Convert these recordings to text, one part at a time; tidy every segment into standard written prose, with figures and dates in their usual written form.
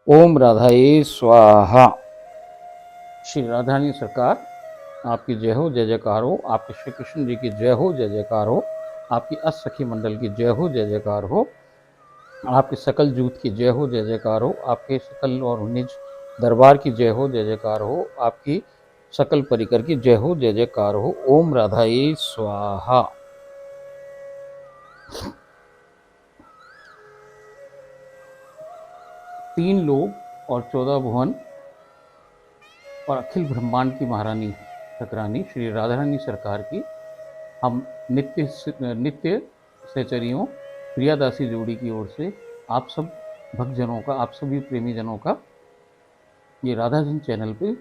ओम राधाए स्वाहा। श्री राधारानी सरकार आपकी जय हो, जय जयकार हो। आपके श्री कृष्ण जी की जय हो, जय जयकार हो। आपकी अष्टसखी मंडल की जय हो, जय जयकार हो। आपके सकल जूत की जय हो, जय जयकार हो। आपके सकल और निज दरबार की जय हो, जय जयकार हो। आपकी सकल परिकर की जय हो, जय जयकार हो। ओम राधाए स्वाहा। तीन लोक और 14 भुवन और अखिल ब्रह्मांड की महारानी ठाकुरानी श्री राधारानी सरकार की हम नित्य सहचरियों प्रियादासी जोड़ी की ओर से आप सब भक्तजनों का, आप सभी प्रेमी जनों का ये राधाजन चैनल पे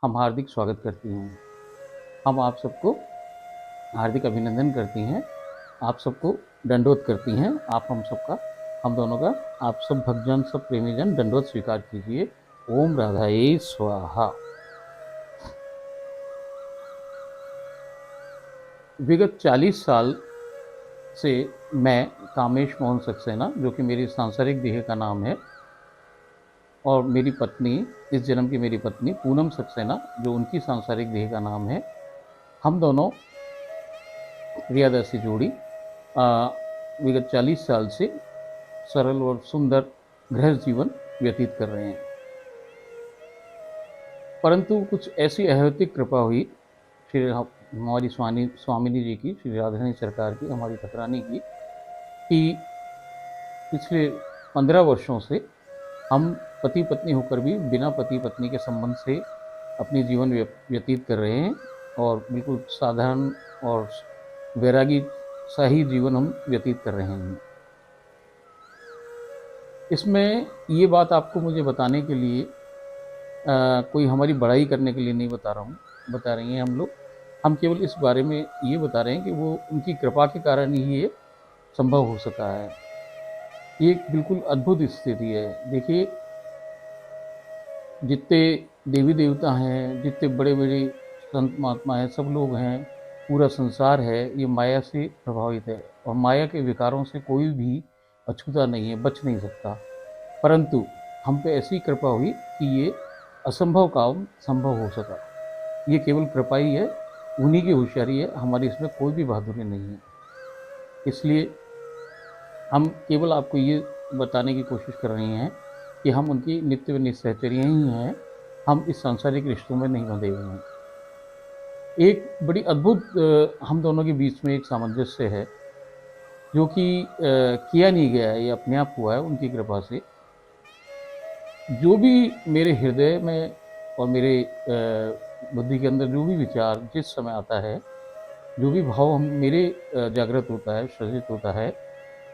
हम हार्दिक स्वागत करती हैं। हम आप सबको हार्दिक अभिनंदन करती हैं, आप सबको दंडवत करती हैं। आप हम सबका, हम दोनों का, आप सब भक्तजन, सब प्रेमीजन दंडवत स्वीकार कीजिए। ओम राधाए स्वाहा। विगत 40 साल से मैं कामेश मोहन सक्सेना, जो कि मेरी सांसारिक देह का नाम है, और मेरी पत्नी, इस जन्म की मेरी पत्नी पूनम सक्सेना, जो उनकी सांसारिक देह का नाम है, हम दोनों प्रियादर्शी जोड़ी विगत 40 साल से सरल और सुंदर गृहस्थ जीवन व्यतीत कर रहे हैं। परंतु कुछ ऐसी अहैतिक कृपा हुई श्री हमारी स्वामिनी जी की, श्री राधारानी सरकार की, हमारी ठाकुरानी की, कि पिछले 15 वर्षों से हम पति पत्नी होकर भी बिना पति पत्नी के संबंध से अपनी जीवन व्यतीत कर रहे हैं और बिल्कुल साधारण और वैरागी सा ही जीवन हम व्यतीत कर रहे हैं। इसमें ये बात आपको मुझे बताने के लिए कोई हमारी बड़ाई करने के लिए नहीं बता रही हैं हम लोग। हम केवल इस बारे में ये बता रहे हैं कि वो उनकी कृपा के कारण ही ये संभव हो सका है। ये एक बिल्कुल अद्भुत स्थिति है। देखिए, जितने देवी देवता हैं, जितने बड़े बड़े संत महात्मा हैं, सब लोग हैं, पूरा संसार है, ये माया से प्रभावित है और माया के विकारों से कोई भी अछूता नहीं है, बच नहीं सकता। परंतु हम पे ऐसी कृपा हुई कि ये असंभव काम संभव हो सका। ये केवल कृपा ही है, उन्हीं की होशियारी है, हमारी इसमें कोई भी बहादुरी नहीं है। इसलिए हम केवल आपको ये बताने की कोशिश कर रहे हैं कि हम उनकी नित्य व निसहचर्या ही हैं, हम इस सांसारिक रिश्तों में नहीं बंधे हुए हैं। एक बड़ी अद्भुत हम दोनों के बीच में एक सामंजस्य है, जो कि किया नहीं गया है, ये अपने आप हुआ है उनकी कृपा से। जो भी मेरे हृदय में और मेरे बुद्धि के अंदर जो भी विचार जिस समय आता है, जो भी भाव हम मेरे जागृत होता है, सृजित होता है,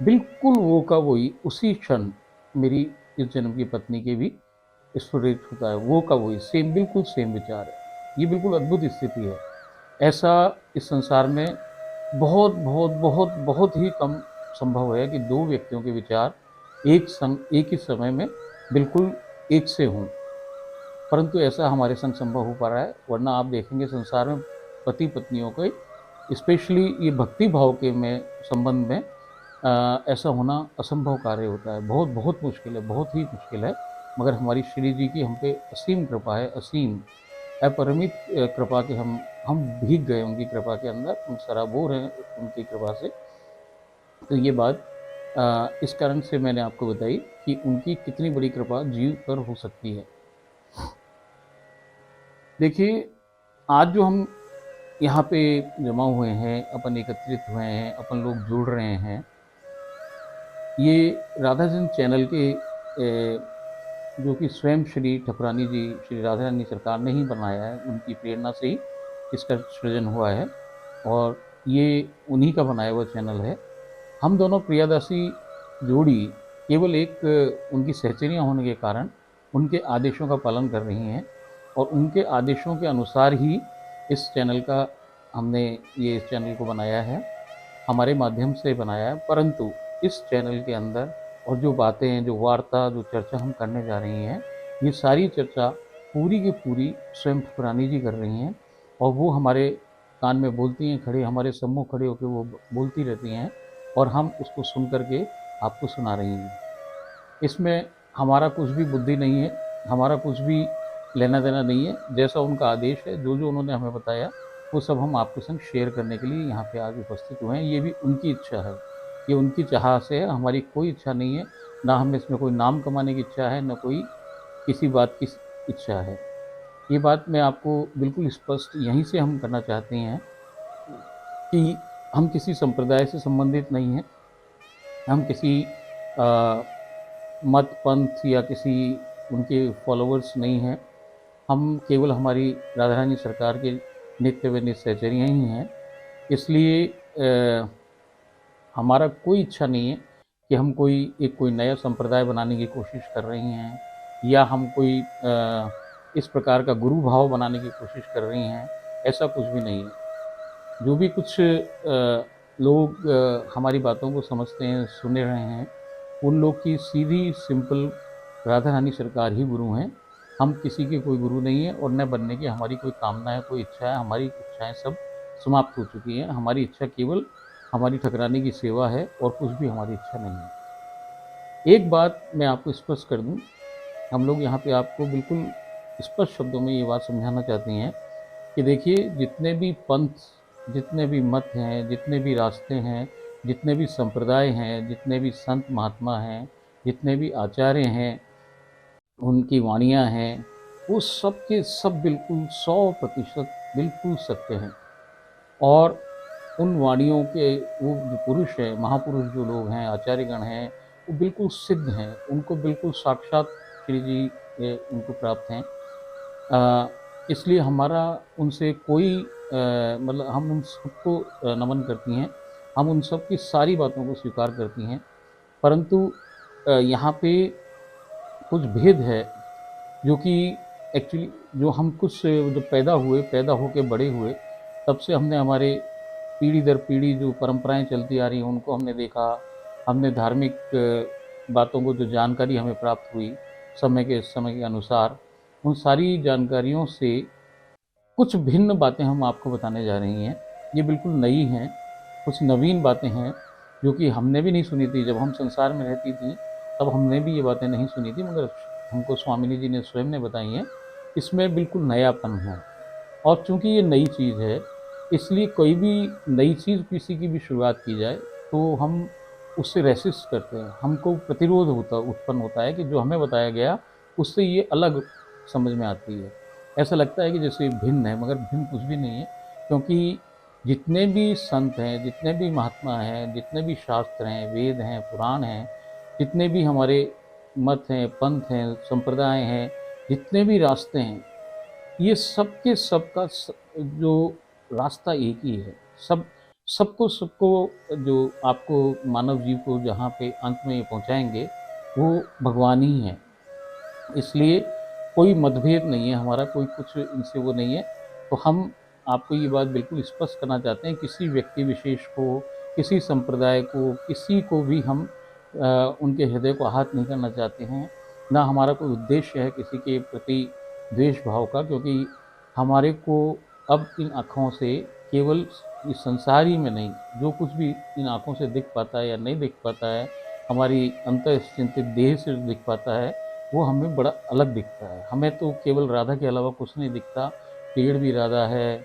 बिल्कुल वो का वही उसी क्षण मेरी इस जन्म की पत्नी के भी स्फुरित होता है। वो का वही सेम, बिल्कुल सेम विचार है। ये बिल्कुल अद्भुत स्थिति है। ऐसा इस संसार में बहुत बहुत बहुत बहुत ही कम संभव है कि दो व्यक्तियों के विचार एक ही समय में बिल्कुल एक से हों। परंतु ऐसा हमारे संग संभव हो पा रहा है, वरना आप देखेंगे संसार में पति पत्नियों के, स्पेशली ये भक्ति भाव के में संबंध में ऐसा होना असंभव कार्य होता है। बहुत बहुत मुश्किल है, बहुत ही मुश्किल है। मगर हमारी श्री जी की हम पे असीम कृपा है, असीम अपरिमित कृपा के हम भीग गए उनकी कृपा के अंदर, हम सराबोर हैं उनकी कृपा से। तो ये बात इस कारण से मैंने आपको बताई कि उनकी कितनी बड़ी कृपा जीव पर हो सकती है। देखिए, आज जो हम यहाँ पे जमा हुए हैं, अपन एकत्रित हुए हैं, अपन लोग जुड़ रहे हैं, ये राधाजन चैनल के जो कि स्वयं श्री ठाकुरानी जी, श्री राधारानी सरकार ने ही बनाया है, उनकी प्रेरणा से ही इसका सृजन हुआ है और ये उन्हीं का बनाया हुआ चैनल है। हम दोनों प्रियादासी जोड़ी केवल एक उनकी सहचर्या होने के कारण उनके आदेशों का पालन कर रही हैं और उनके आदेशों के अनुसार ही इस चैनल का हमने ये इस चैनल को बनाया है, हमारे माध्यम से बनाया है। परंतु इस चैनल के अंदर और जो बातें हैं, जो वार्ता, जो चर्चा हम करने जा रही हैं, ये सारी चर्चा पूरी की पूरी स्वयं ठाकुरानी जी कर रही हैं और वो हमारे कान में बोलती हैं, खड़े हमारे सम्मुख खड़े होकर वो बोलती रहती हैं और हम उसको सुन करके आपको सुना रही हैं। इसमें हमारा कुछ भी बुद्धि नहीं है, हमारा कुछ भी लेना देना नहीं है। जैसा उनका आदेश है, जो उन्होंने हमें बताया, वो सब हम आपके संग शेयर करने के लिए यहाँ पे आज उपस्थित हुए हैं। ये भी उनकी इच्छा है, ये उनकी चाह से है, हमारी कोई इच्छा नहीं है। ना हमें इसमें कोई नाम कमाने की इच्छा है, ना कोई किसी बात की इच्छा है। ये बात मैं आपको बिल्कुल स्पष्ट यहीं से हम करना चाहते हैं कि हम किसी संप्रदाय से संबंधित नहीं हैं, हम किसी मत पंथ या किसी उनके फॉलोअर्स नहीं हैं। हम केवल हमारी राधा रानी सरकार के नित्य व नित्य सहचर्य ही हैं। इसलिए हमारा कोई इच्छा नहीं है कि हम कोई नया संप्रदाय बनाने की कोशिश कर रही हैं, या हम कोई इस प्रकार का गुरु भाव बनाने की कोशिश कर रही हैं। ऐसा कुछ भी नहीं है। जो भी कुछ लोग हमारी बातों को समझते हैं, सुन रहे हैं, उन लोग की सीधी सिंपल राधा रानी सरकार ही गुरु हैं। हम किसी के कोई गुरु नहीं है, और न बनने की हमारी कोई कामना है, कोई इच्छा है। हमारी इच्छाएं सब समाप्त हो चुकी हैं। हमारी इच्छा केवल हमारी ठकराने की सेवा है, और कुछ भी हमारी इच्छा नहीं है। एक बात मैं आपको स्पष्ट कर दूं, हम लोग यहाँ पे आपको बिल्कुल स्पष्ट शब्दों में ये बात समझाना चाहते हैं कि देखिए, जितने भी पंथ, जितने भी मत हैं, जितने भी रास्ते हैं, जितने भी संप्रदाय हैं, जितने भी संत महात्मा हैं, जितने भी आचार्य हैं, उनकी वाणियाँ हैं, वो सब के सब बिल्कुल 100% बिल्कुल सत्य हैं। और उन वाणियों के वो जो पुरुष हैं, महापुरुष जो लोग हैं, आचार्यगण हैं, वो बिल्कुल सिद्ध हैं। उनको बिल्कुल साक्षात श्री जी उनको प्राप्त हैं। इसलिए हमारा उनसे कोई मतलब हम उन सबको नमन करती हैं, हम उन सब की सारी बातों को स्वीकार करती हैं। परंतु यहाँ पे कुछ भेद है, जो कि एक्चुअली जो हम कुछ जो पैदा होके बड़े हुए, तब से हमने हमारे पीढ़ी दर पीढ़ी जो परंपराएं चलती आ रही हैं, उनको हमने देखा। हमने धार्मिक बातों को जो जानकारी हमें प्राप्त हुई समय के अनुसार, उन सारी जानकारियों से कुछ भिन्न बातें हम आपको बताने जा रही हैं। ये बिल्कुल नई हैं, कुछ नवीन बातें हैं, जो कि हमने भी नहीं सुनी थी। जब हम संसार में रहती थी, तब हमने भी ये बातें नहीं सुनी थी, मगर हमको स्वामिनी जी ने स्वयं ने बताई हैं। इसमें बिल्कुल नयापन है, और चूँकि ये नई चीज़ है, इसलिए कोई भी नई चीज़ किसी की भी शुरुआत की जाए, तो हम उससे रेसिस्ट करते हैं। हमको प्रतिरोध उत्पन्न होता है कि जो हमें बताया गया, उससे ये अलग समझ में आती है। ऐसा लगता है कि जैसे भिन्न है, मगर भिन्न कुछ भी नहीं है। क्योंकि जितने भी संत हैं, जितने भी महात्मा हैं, जितने भी शास्त्र हैं, वेद हैं, पुराण हैं, जितने भी हमारे मत हैं, पंथ हैं, संप्रदाय हैं, जितने भी रास्ते हैं, ये सबके सबका जो रास्ता एक ही है। सबको सबको जो आपको मानव जीव को जहाँ पे अंत में ये पहुँचाएंगे, वो भगवान ही हैं। इसलिए कोई मतभेद नहीं है हमारा, कोई कुछ इनसे वो नहीं है। तो हम आपको ये बात बिल्कुल स्पष्ट करना चाहते हैं, किसी व्यक्ति विशेष को, किसी संप्रदाय को, किसी को भी हम उनके हृदय को आहत नहीं करना चाहते हैं। ना हमारा कोई उद्देश्य है किसी के प्रति द्वेष भाव का, क्योंकि हमारे को अब इन आँखों से केवल इस संसार ही में नहीं, जो कुछ भी इन आँखों से दिख पाता है या नहीं दिख पाता है, हमारी अंतःचिंतित देह से दिख पाता है, वो हमें बड़ा अलग दिखता है। हमें तो केवल राधा के अलावा कुछ नहीं दिखता। पेड़ भी राधा है,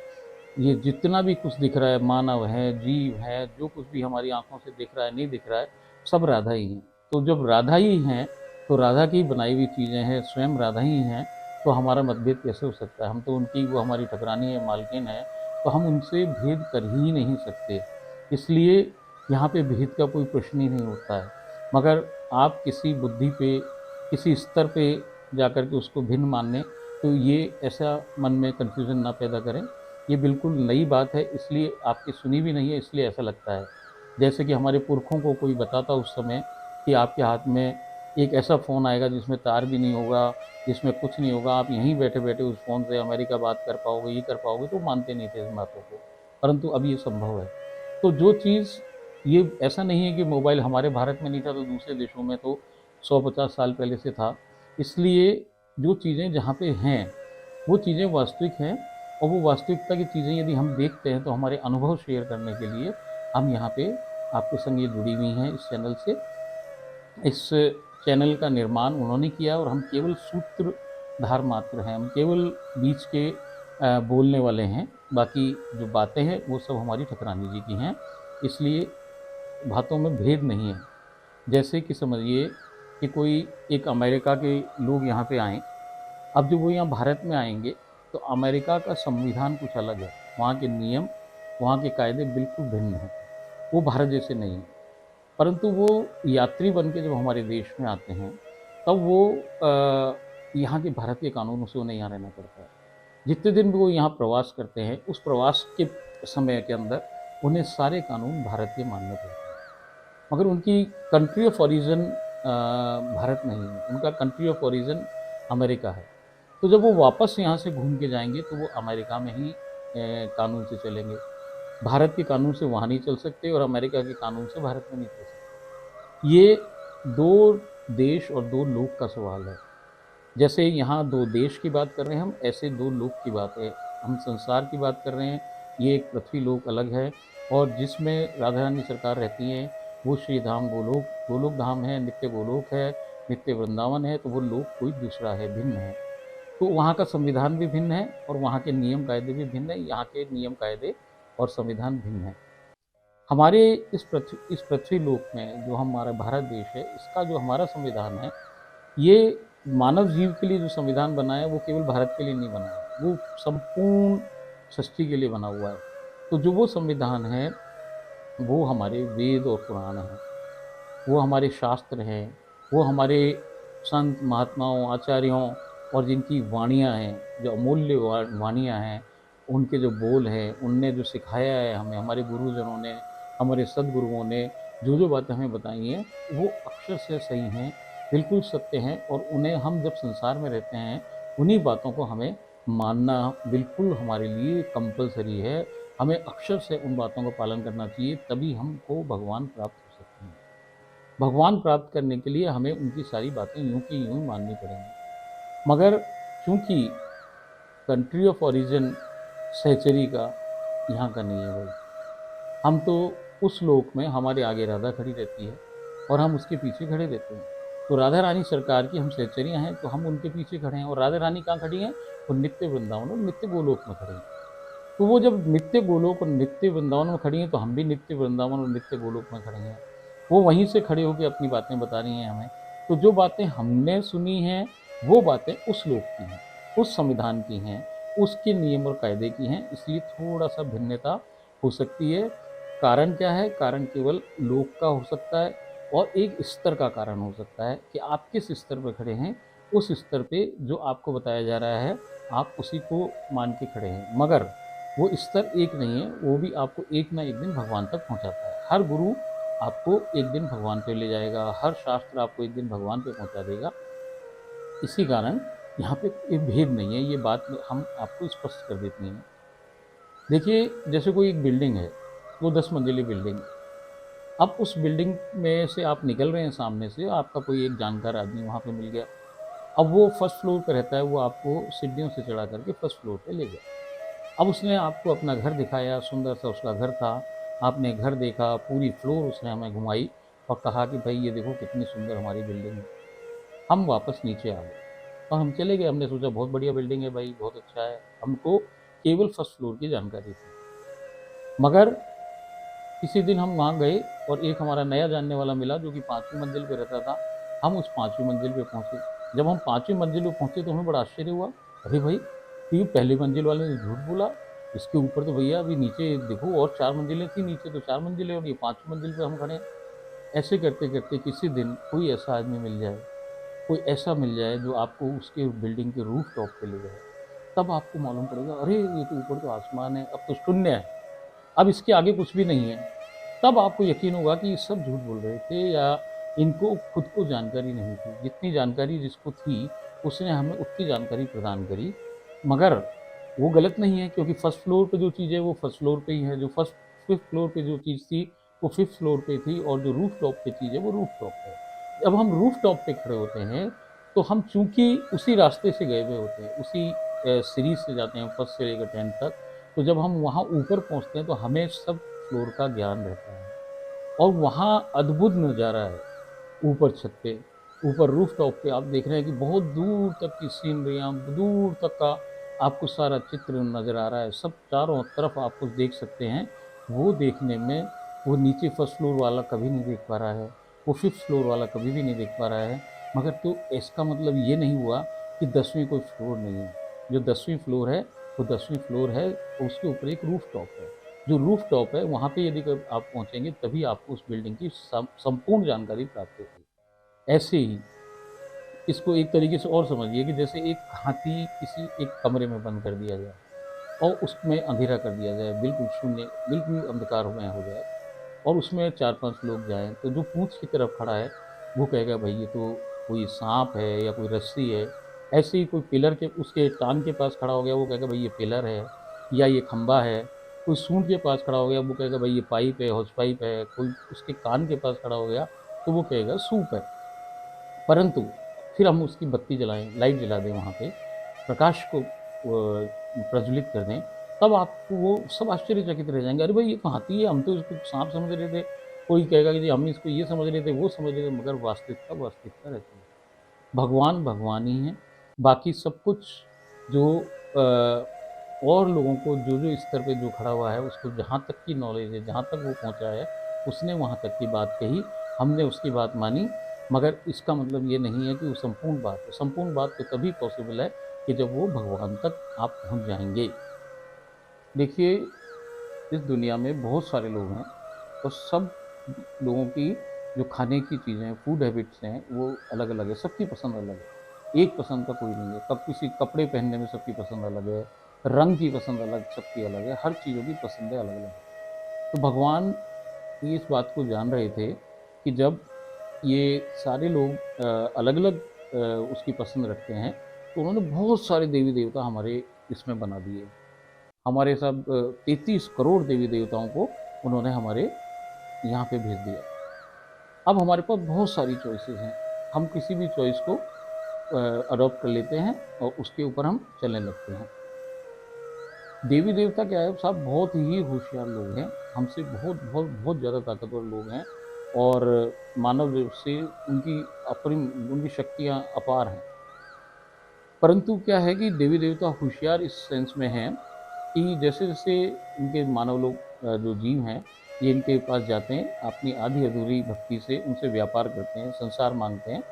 ये जितना भी कुछ दिख रहा है, मानव है, जीव है, जो कुछ भी हमारी आंखों से दिख रहा है, नहीं दिख रहा है, सब राधा ही हैं। तो जब राधा ही हैं, तो राधा की बनाई हुई चीज़ें हैं, स्वयं राधा ही हैं, तो हमारा मतभेद कैसे हो सकता है? हम तो उनकी, वो हमारी ठकरानी है, मालकिन है, तो हम उनसे भेद कर ही नहीं सकते। इसलिए यहाँ पे भेद का कोई प्रश्न ही नहीं होता है। मगर आप किसी बुद्धि पे, किसी स्तर पे जाकर के उसको भिन्न मान लें, तो ये ऐसा मन में कन्फ्यूज़न ना पैदा करें। ये बिल्कुल नई बात है, इसलिए आपकी सुनी भी नहीं है, इसलिए ऐसा लगता है। जैसे कि हमारे पुरखों को कोई बताता उस समय कि आपके हाथ में एक ऐसा फ़ोन आएगा जिसमें तार भी नहीं होगा, जिसमें कुछ नहीं होगा, आप यहीं बैठे-बैठे उस फ़ोन से अमेरिका बात कर पाओगे, ये कर पाओगे, तो मानते नहीं थे इन बातों को। परंतु अब ये संभव है। तो जो चीज़, ये ऐसा नहीं है कि मोबाइल हमारे भारत में नहीं था तो दूसरे देशों में तो 100-50 साल पहले से था। इसलिए जो चीज़ें जहाँ पे हैं, वो चीज़ें वास्तविक हैं, और वो वास्तविकता की चीज़ें यदि हम देखते हैं, तो हमारे अनुभव शेयर करने के लिए हम यहाँ पे आपके संग ये जुड़ी हुई हैं इस चैनल से। इस चैनल का निर्माण उन्होंने किया और हम केवल सूत्रधार मात्र हैं, हम केवल बीच के बोलने वाले हैं। बाकी जो बातें हैं वो सब हमारी ठकरानी जी की हैं, इसलिए बातों में भेद नहीं है। जैसे कि समझिए कि कोई एक अमेरिका के लोग यहाँ पे आएँ, अब जब वो यहाँ भारत में आएंगे तो अमेरिका का संविधान कुछ अलग है, वहाँ के नियम, वहाँ के कायदे बिल्कुल भिन्न हैं, वो भारत जैसे नहीं हैं। परंतु वो यात्री बन के जब हमारे देश में आते हैं तब वो यहाँ के भारतीय कानूनों से उन्हें यहाँ रहना पड़ता है। जितने दिन भी वो यहाँ प्रवास करते हैं उस प्रवास के समय के अंदर उन्हें सारे कानून भारतीय मानने पड़ते हैं, मगर उनकी कंट्री ऑफ ओरिजिन भारत नहीं है, उनका कंट्री ऑफ ओरिजिन अमेरिका है। तो जब वो वापस यहाँ से घूम के जाएंगे तो वो अमेरिका में ही कानून से चलेंगे, भारत के कानून से वहाँ नहीं चल सकते और अमेरिका के कानून से भारत में नहीं चल सकते। ये दो देश और दो लोग का सवाल है। जैसे यहाँ दो देश की बात कर रहे हैं हम, ऐसे दो लोक की बात है। हम संसार की बात कर रहे हैं, ये एक पृथ्वी लोक अलग है और जिसमें राधा रानी सरकार रहती हैं वो श्री धाम गोलोक, गोलोक धाम है, नित्य गोलोक है, नित्य वृंदावन है, तो वो लोक कोई दूसरा है, भिन्न है। तो वहाँ का संविधान भी भिन्न है और वहाँ के नियम कायदे भी भिन्न है, यहाँ के नियम कायदे और संविधान भिन्न है। हमारे इस पृथ्वी लोक में जो हमारा भारत देश है, इसका जो हमारा संविधान है, ये मानव जीव के लिए जो संविधान बना है वो केवल भारत के लिए नहीं बना है, वो संपूर्ण सृष्टि के लिए बना हुआ है। तो जो वो संविधान है वो हमारे वेद और पुराण हैं, वो हमारे शास्त्र हैं, वो हमारे संत महात्माओं आचार्यों और जिनकी वाणियाँ हैं, जो अमूल्य वाणियाँ हैं, उनके जो बोल हैं, उनने जो सिखाया है हमें, हमारे गुरुजनों ने, हमारे सदगुरुओं ने जो बातें हमें बताई हैं वो अक्षर से सही हैं, बिल्कुल सत्य हैं और उन्हें हम जब संसार में रहते हैं उन्हीं बातों को हमें मानना बिल्कुल हमारे लिए कंपलसरी है। हमें अक्षर से उन बातों का पालन करना चाहिए, तभी हमको भगवान प्राप्त हो सकते हैं। भगवान प्राप्त करने के लिए हमें उनकी सारी बातें यूं की यूं माननी पड़ेंगी। मगर चूंकि कंट्री ऑफ ओरिजिन सहचरी का यहाँ का नहीं है भाई, हम तो उस लोक में हमारे आगे राधा खड़ी रहती है और हम उसके पीछे खड़े रहते हैं। तो राधा रानी सरकार की हम सहचरियाँ हैं तो हम उनके पीछे खड़े हैं, और राधा रानी कहाँ खड़ी हैं? वो नित्य वृंदावन और नित्य गोलोक में खड़ी हैं। तो वो जब नित्य गोलोक और नित्य वृंदावन में खड़ी हैं तो हम भी नित्य वृंदावन और नित्य गोलोक में खड़े हैं। वो वहीं से खड़े होकर अपनी बातें बता रही हैं हमें। तो जो बातें हमने सुनी हैं वो बातें उस लोक की हैं, उस संविधान की हैं, उसके नियम और कायदे की हैं, इसलिए थोड़ा सा भिन्नता हो सकती है। कारण क्या है? कारण केवल लोक का हो सकता है और एक स्तर का कारण हो सकता है कि आप किस स्तर पर खड़े हैं। उस स्तर पे जो आपको बताया जा रहा है आप उसी को मान के खड़े हैं, मगर वो स्तर एक नहीं है, वो भी आपको एक ना एक दिन भगवान तक पहुंचाता है। हर गुरु आपको एक दिन भगवान पे ले जाएगा, हर शास्त्र आपको एक दिन भगवान पे पहुंचा देगा। इसी कारण यहाँ पे कोई भेद नहीं है, ये बात हम आपको स्पष्ट कर देते हैं। देखिए, जैसे कोई एक बिल्डिंग है, वो 10 मंजिली बिल्डिंग है। अब उस बिल्डिंग में से आप निकल रहे हैं सामने से, आपका कोई एक जानकार आदमी वहाँ पे मिल गया। अब वो फर्स्ट फ्लोर पे रहता है, वो आपको सीढ़ियों से चढ़ा करके फर्स्ट फ्लोर पे ले गया। अब उसने आपको अपना घर दिखाया, सुंदर सा उसका घर था, आपने घर देखा, पूरी फ्लोर उसने हमें घुमाई और कहा कि भाई ये देखो कितनी सुंदर हमारी बिल्डिंग है। हम वापस नीचे आ गए और हम चले गए। हमने सोचा बहुत बढ़िया बिल्डिंग है भाई, बहुत अच्छा है। हमको केवल फर्स्ट फ्लोर की जानकारी थी। मगर किसी दिन हम वहाँ गए और एक हमारा नया जानने वाला मिला जो कि 5वीं मंजिल पे रहता था। हम उस 5वीं मंजिल पे पहुँचे। जब हम 5वीं मंजिल पे पहुँचे तो हमें बड़ा आश्चर्य हुआ, अरे भाई ये पहली मंजिल वाले ने झूठ बोला, इसके ऊपर तो भैया अभी नीचे देखो और 4 मंजिलें थी, नीचे तो 4 मंजिलें और ये 5वीं मंजिल पे हम खड़े हैं। ऐसे करते करते किसी दिन कोई ऐसा आदमी मिल जाए, कोई ऐसा मिल जाए जो आपको उसके बिल्डिंग के रूफ टॉप पे ले जाए, तब आपको मालूम पड़ेगा अरे ये तो ऊपर तो आसमान है, अब तो शून्य है, अब इसके आगे कुछ भी नहीं है। तब आपको यकीन होगा कि ये सब झूठ बोल रहे थे या इनको खुद को जानकारी नहीं थी। जितनी जानकारी जिसको थी उसने हमें उतनी जानकारी प्रदान करी, मगर वो गलत नहीं है, क्योंकि फर्स्ट फ्लोर पे जो चीज़ है वो फर्स्ट फ्लोर पे ही है, जो फिफ्थ फ्लोर पे जो चीज़ थी वो फिफ्थ फ्लोर पे थी, और जो रूफ टॉप पे चीज़ है वो रूफ टॉप पे। जब हम रूफ टॉप पे खड़े होते हैं तो हम चूंकि उसी रास्ते से गए हुए होते हैं, उसी सीरीज से जाते हैं फर्स्ट से लेकर 10 तक, तो जब हम वहाँ ऊपर पहुँचते हैं तो हमें सब फ्लोर का ज्ञान रहता है और वहाँ अद्भुत नज़ारा है ऊपर छत पे। ऊपर रूफ टॉप पे आप देख रहे हैं कि बहुत दूर तक की सीनरियाँ, दूर तक का आपको सारा चित्र नज़र आ रहा है, सब चारों तरफ आप कुछ देख सकते हैं। वो देखने में वो नीचे फर्स्ट फ्लोर वाला कभी नहीं देख पा रहा है, वो फिफ्थ फ्लोर वाला कभी भी नहीं देख पा रहा है। मगर तो इसका मतलब ये नहीं हुआ कि 10वीं कोई फ्लोर नहीं है। जो 10वीं फ्लोर है, वो 10वीं फ्लोर है, उसके ऊपर एक रूफ टॉप है। जो रूफ टॉप है, वहाँ पे यदि कब आप पहुँचेंगे तभी आपको उस बिल्डिंग की संपूर्ण जानकारी प्राप्त होगी। ऐसे ही इसको एक तरीके से और समझिए कि जैसे एक हाथी किसी एक कमरे में बंद कर दिया जाए और उसमें अंधेरा कर दिया जाए, बिल्कुल शून्य, बिल्कुल अंधकारमय हो जाए और उसमें 4-5 लोग जाएँ, तो जो पूँछ की तरफ खड़ा है, वो कहेगा भई ये तो कोई साँप है या कोई रस्सी है। ऐसे ही कोई पिलर के उसके टाँग के पास खड़ा हो गया, वो कहेगा भई ये पिलर है या ये खंभा है। कोई सूँढ के पास खड़ा हो गया, वो कहेगा भई ये पाइप है, हॉस पाइप है। कोई उसके कान के पास खड़ा हो गया, तो वो कहेगा सूप है। परंतु फिर हम उसकी बत्ती जलाएँ, लाइट जला दें वहाँ पे, प्रकाश को प्रज्वलित कर दें, तब आपको वो सब आश्चर्यचकित रह जाएँगे, अरे भाई ये तो हाथी है, हम तो इसको साँप समझ रहे थे। कोई कहेगा कि जी हम इसको ये समझ रहे थे, वो समझ रहे थे, मगर वास्तविकता वास्तविकता रहती है। भगवान भगवान ही हैं, बाकी सब कुछ जो और लोगों को जो-जो स्तर पे जो खड़ा हुआ है, उसको जहाँ तक की नॉलेज है, जहाँ तक वो पहुँचा है, उसने वहाँ तक की बात कही, हमने उसकी बात मानी, मगर इसका मतलब ये नहीं है कि वो संपूर्ण बात है। संपूर्ण बात तो तभी पॉसिबल है कि जब वो भगवान तक आप पहुँच जाएँगे। देखिए, इस दुनिया में बहुत सारे लोग हैं और सब लोगों की जो खाने की चीज़ें, फूड हैबिट्स हैं, वो अलग-अलग है, सबकी पसंद अलग है। एक पसंद का कोई नहीं है, कब किसी कपड़े पहनने में सबकी पसंद अलग है, रंग की पसंद अलग सबकी अलग है, हर चीज़ों की पसंदें अलग-अलग हैं। तो भगवान ये इस बात को जान रहे थे कि जब ये सारे लोग अलग-अलग उसकी पसंद रखते हैं, तो उन्होंने बहुत सारे देवी-देवता हमारे इसमें बना दिए। हमारे सब 33 करोड़ देवी-देवताओं को उन्होंने हमारे यहाँ पे भेज दिया। अब हमारे पास बहुत सारी चॉइसेस हैं, हम किसी भी चॉइस को अडॉप्ट कर लेते हैं और उसके ऊपर हम चलने लगते हैं। देवी देवता क्या है साहब, बहुत ही होशियार लोग हैं, हमसे बहुत बहुत बहुत ज़्यादा ताकतवर लोग हैं और मानव रूप से उनकी अपरिम उनकी शक्तियाँ अपार हैं। परंतु क्या है कि देवी देवता होशियार इस सेंस में हैं कि जैसे-जैसे इनके मानव लोग जो जीव हैं, ये इनके पास जाते हैं, अपनी आधी-अधूरी भक्ति से उनसे व्यापार करते हैं, संसार माँगते हैं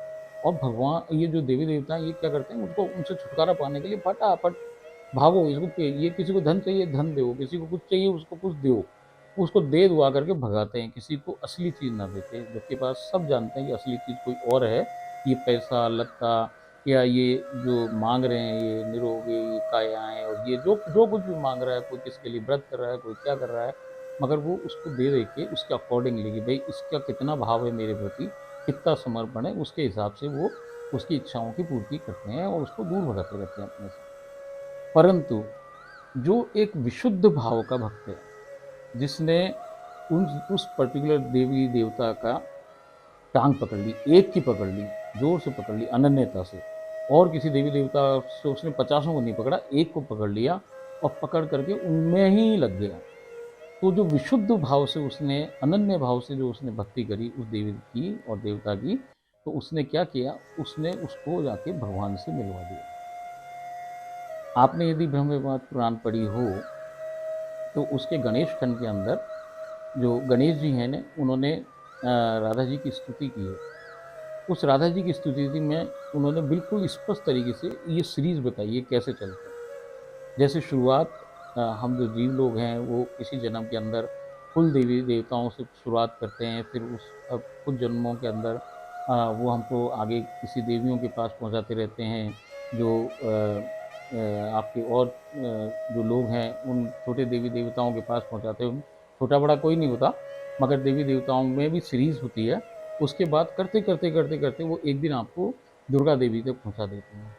और भगवान ये जो देवी-देवता हैं, ये क्या करते हैं, उनको उनसे छुटकारा पाने के लिए फटाफट भागो, इसको पे ये किसी को धन चाहिए, धन दो, किसी को कुछ चाहिए, उसको कुछ दो। उसको दे दुआ करके भगाते हैं, किसी को असली चीज़ ना देते, जबकि पास सब जानते हैं कि असली चीज़ कोई और है, ये पैसा, लत्ता या ये जो माँग रहे हैं, ये निरोगी कायाएँ और ये जो जो कुछ भी माँग रहा है, कोई किसके लिए व्रत कर रहा है, कोई क्या कर रहा है, मगर वो उसको दे के उसके अकॉर्डिंगली कि भई इसका कितना भाव है मेरे प्रति, कितना समर्पण है, उसके हिसाब से वो उसकी इच्छाओं की पूर्ति करते हैं और उसको दूर भगाते रहते हैं अपने से। परंतु जो एक विशुद्ध भाव का भक्त है, जिसने उस पर्टिकुलर देवी देवता का टांग पकड़ ली, एक की पकड़ ली, जोर से पकड़ ली अनन्यता से और किसी देवी देवता से उसने 50 को नहीं पकड़ा, एक को पकड़ लिया और पकड़ करके उनमें ही लग गया। तो जो विशुद्ध भाव से उसने अनन्य भाव से जो उसने भक्ति करी उस देवी की और देवता की, तो उसने क्या किया, उसने उसको जाके भगवान से मिलवा दिया। आपने यदि ब्रह्म विवाद पुराण पढ़ी हो, तो उसके गणेश खंड के अंदर जो गणेश जी हैं ने उन्होंने राधा जी की स्तुति की है। उस राधा जी की स्तुति में उन्होंने बिल्कुल स्पष्ट तरीके से ये सीरीज़ बताई है कैसे चलता है। जैसे शुरुआत हम जो जीव लोग हैं वो किसी जन्म के अंदर कुल देवी देवताओं से शुरुआत करते हैं, फिर उस कुछ जन्मों के अंदर वो हमको आगे किसी देवियों के पास पहुंचाते रहते हैं जो आपके और जो लोग हैं उन छोटे देवी देवताओं के पास पहुंचाते हैं। छोटा बड़ा कोई नहीं होता, मगर देवी देवताओं में भी सीरीज़ होती है। उसके बाद करते करते करते करते वो एक दिन आपको दुर्गा देवी तक पहुंचा देते हैं।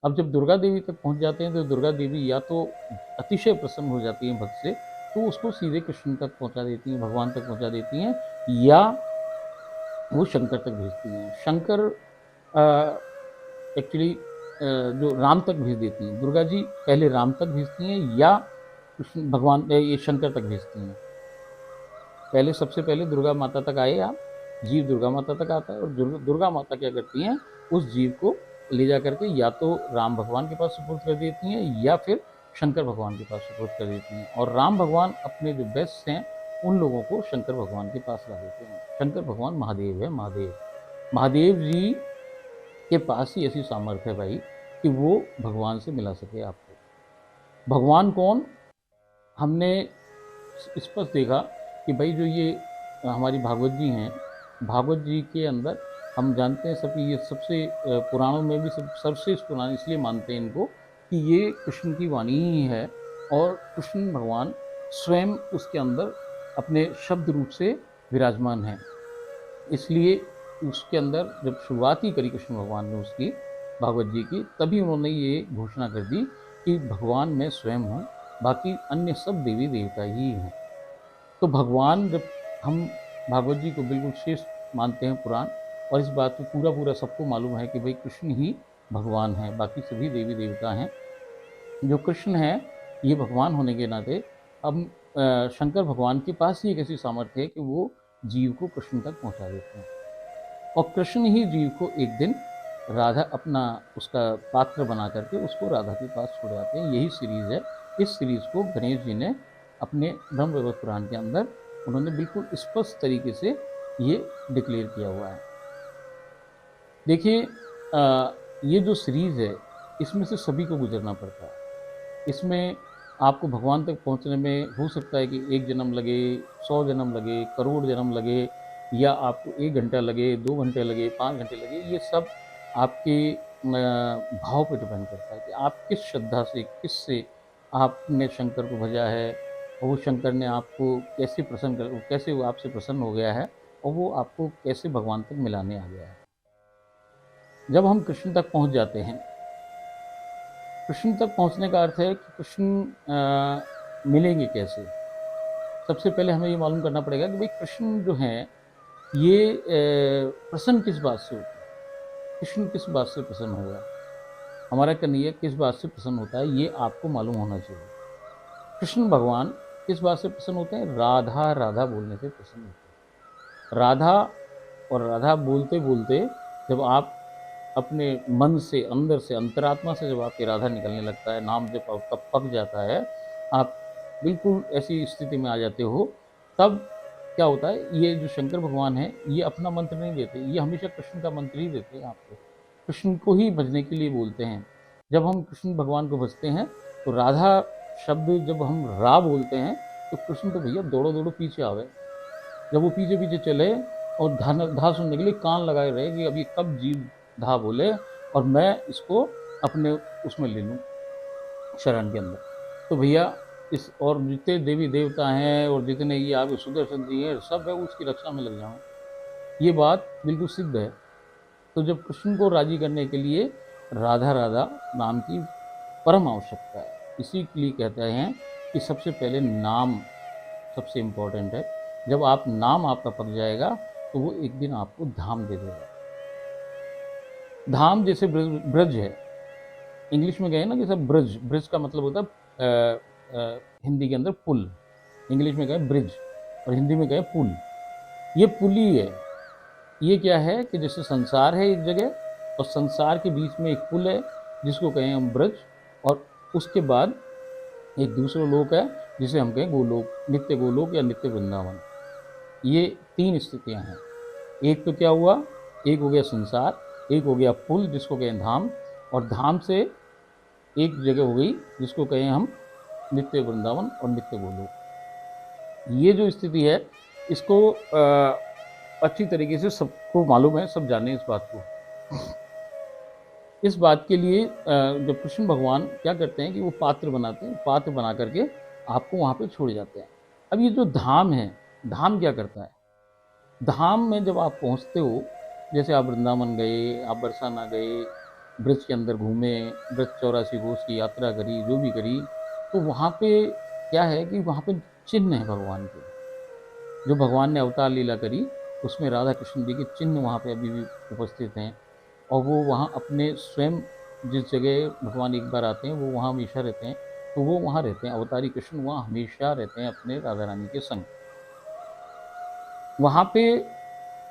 अब जब दुर्गा देवी तक पहुंच जाते हैं तो दुर्गा देवी या तो अतिशय प्रसन्न हो जाती हैं भक्त से, तो उसको सीधे कृष्ण तक पहुंचा देती हैं, भगवान तक पहुंचा देती हैं, या वो शंकर तक भेजती हैं। शंकर एक्चुअली जो राम तक भेज देती हैं। दुर्गा जी पहले राम तक भेजती हैं या कृष्ण भगवान ये शंकर तक भेजती हैं। पहले सबसे पहले दुर्गा माता तक आए आप, जीव दुर्गा माता तक आता है और दुर्गा माता क्या करती हैं, उस जीव को ले जा करके या तो राम भगवान के पास सुपुर्द कर देती हैं या फिर शंकर भगवान के पास सुपुर्द कर देती हैं। और राम भगवान अपने जो बेस्ट हैं उन लोगों को शंकर भगवान के पास ला देते हैं। शंकर भगवान महादेव है, महादेव जी के पास ही ऐसी सामर्थ्य है भाई कि वो भगवान से मिला सके आपको। भगवान कौन, हमने स्पष्ट देखा कि भाई जो ये हमारी भागवत जी हैं, भागवत जी के अंदर हम जानते हैं सब कि ये सबसे पुराणों में भी सर्वश्रेष्ठ पुराण इसलिए मानते हैं इनको कि ये कृष्ण की वाणी ही है और कृष्ण भगवान स्वयं उसके अंदर अपने शब्द रूप से विराजमान हैं। इसलिए उसके अंदर जब शुरुआत ही करी कृष्ण भगवान ने उसकी भागवत जी की, तभी उन्होंने ये घोषणा कर दी कि भगवान मैं स्वयं हूँ, बाकी अन्य सब देवी देवता ही हैं। तो भगवान जब हम भागवत जी को बिल्कुल श्रेष्ठ मानते हैं पुराण, और इस बात को पूरा सबको मालूम है कि भाई कृष्ण ही भगवान है, बाकी सभी देवी देवता हैं। जो कृष्ण है ये भगवान होने के नाते अब शंकर भगवान के पास ही एक ऐसी सामर्थ्य है कि वो जीव को कृष्ण तक पहुंचा देते हैं और कृष्ण ही जीव को एक दिन राधा अपना उसका पात्र बना करके उसको राधा के पास छोड़ जाते हैं। यही सीरीज़ है। इस सीरीज़ को गणेश जी ने अपने ब्रह्म वैवर्त पुराण के अंदर उन्होंने बिल्कुल स्पष्ट तरीके से ये डिक्लेयर किया हुआ है। देखिए ये जो सीरीज़ है इसमें से सभी को गुजरना पड़ता है। इसमें आपको भगवान तक पहुंचने में हो सकता है कि 1 जन्म लगे, 100 जन्म लगे, करोड़ जन्म लगे, या आपको 1 घंटा लगे, 2 घंटे लगे, 5 घंटे लगे। ये सब आपके भाव पर डिपेंड करता है कि आप किस श्रद्धा से, किससे आपने शंकर को भजा है और वो शंकर ने आपको कैसे वो आपसे प्रसन्न हो गया है और वो आपको कैसे भगवान तक मिलाने आ गया है। जब हम कृष्ण तक पहुंच जाते हैं, कृष्ण तक पहुंचने का अर्थ है कि कृष्ण मिलेंगे कैसे। सबसे पहले हमें ये मालूम करना पड़ेगा कि भाई कृष्ण जो हैं ये प्रसन्न किस बात से होते हैं, कृष्ण किस बात से प्रसन्न होगा, हमारा कन्हैया किस बात से प्रसन्न होता है, ये आपको मालूम होना चाहिए। कृष्ण भगवान किस बात से प्रसन्न होते हैं, राधा राधा बोलने से प्रसन्न होते हैं। राधा और राधा बोलते बोलते जब आप अपने मन से, अंदर से, अंतरात्मा से जब आपकी राधा निकलने लगता है, नाम जब आपका पक जाता है, आप बिल्कुल ऐसी स्थिति में आ जाते हो, तब क्या होता है, ये जो शंकर भगवान हैं ये अपना मंत्र नहीं देते, ये हमेशा कृष्ण का मंत्र ही देते हैं आपको, कृष्ण को ही भजने के लिए बोलते हैं। जब हम कृष्ण भगवान को भजते हैं तो राधा शब्द जब हम रा बोलते हैं तो कृष्ण तो भैया दौड़ो दौड़ो पीछे आवे। जब वो पीछे पीछे चले और धा सुनने के लिए कान लगाए रहे कि अभी कब जीव धा बोले और मैं इसको अपने उसमें ले लूँ शरण के अंदर। तो भैया इस और जितने देवी देवता हैं और जितने ये आगे सुदर्शन जी हैं सब है उसकी रक्षा में लग जाऊँ, ये बात बिल्कुल सिद्ध है। तो जब कृष्ण को राजी करने के लिए राधा राधा नाम की परम आवश्यकता है। इसी के लिए कहते हैं कि सबसे पहले नाम सबसे इम्पोर्टेंट है। जब आप नाम आपका पक जाएगा तो वो एक दिन आपको धाम दे देगा। धाम जैसे ब्रज है, इंग्लिश में गए ना कि सब ब्रज, ब्रज का मतलब होता है हिंदी के अंदर पुल, इंग्लिश में गए ब्रिज और हिंदी में गए पुल। ये पुल ही है। ये क्या है कि जैसे संसार है एक जगह और संसार के बीच में एक पुल है जिसको कहें हम ब्रज, और उसके बाद एक दूसरा लोक है जिसे हम कहें गोलोक, नित्य गोलोक या नित्य वृंदावन। ये 3 स्थितियां हैं। एक तो क्या हुआ, एक हो गया संसार, एक हो गया पुल जिसको कहें धाम, और धाम से एक जगह हो गई जिसको कहें हम नित्य वृंदावन और नित्य गोलोक। ये जो स्थिति है इसको अच्छी तरीके से सबको मालूम है, सब जाने इस बात को। इस बात के लिए जब कृष्ण भगवान क्या करते हैं कि वो पात्र बनाते हैं, पात्र बना करके आपको वहाँ पे छोड़ जाते हैं। अब ये जो धाम है, धाम क्या करता है, धाम में जब आप पहुँचते हो, जैसे आप वृंदावन गए, आप बरसाना गए, ब्रज के अंदर घूमे, ब्रज 84 कोस की यात्रा करी, जो भी करी, तो वहाँ पे क्या है कि वहाँ पे चिन्ह है भगवान के, जो भगवान ने अवतार लीला करी उसमें राधा कृष्ण जी के चिन्ह वहाँ पे अभी भी उपस्थित हैं। और वो वहाँ अपने स्वयं जिस जगह भगवान एक बार आते हैं वो वहाँ हमेशा रहते हैं, तो वो वहाँ रहते हैं, अवतारी कृष्ण वहाँ हमेशा रहते हैं अपने राधा रानी के संग। वहाँ पे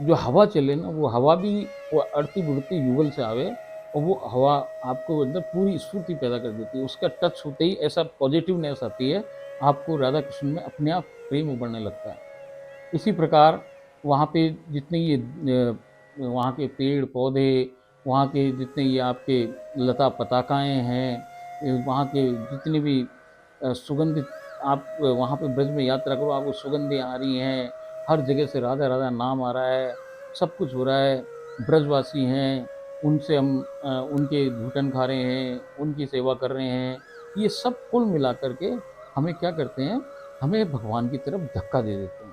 जो हवा चले ना, वो हवा भी वो अड़ती बुड़ती युगल से आवे, और वो हवा आपको अंदर पूरी स्फूर्ति पैदा कर देती है। उसका टच होते ही ऐसा पॉजिटिवनेस आती है, आपको राधा कृष्ण में अपने आप प्रेम उभरने लगता है। इसी प्रकार वहाँ पे जितने ये वहाँ के पेड़ पौधे, वहाँ के जितने ये आपके लता पताकाएँ हैं, वहाँ के जितने भी सुगंधित, आप वहाँ पे ब्रज में यात्रा करो, आपको सुगंधें आ रही हैं, हर जगह से राधा राधा नाम आ रहा है, सब कुछ हो रहा है। ब्रजवासी हैं, उनसे हम उनके घुटन खा रहे हैं, उनकी सेवा कर रहे हैं। ये सब कुल मिला करके हमें क्या करते हैं, हमें भगवान की तरफ धक्का दे देते हैं,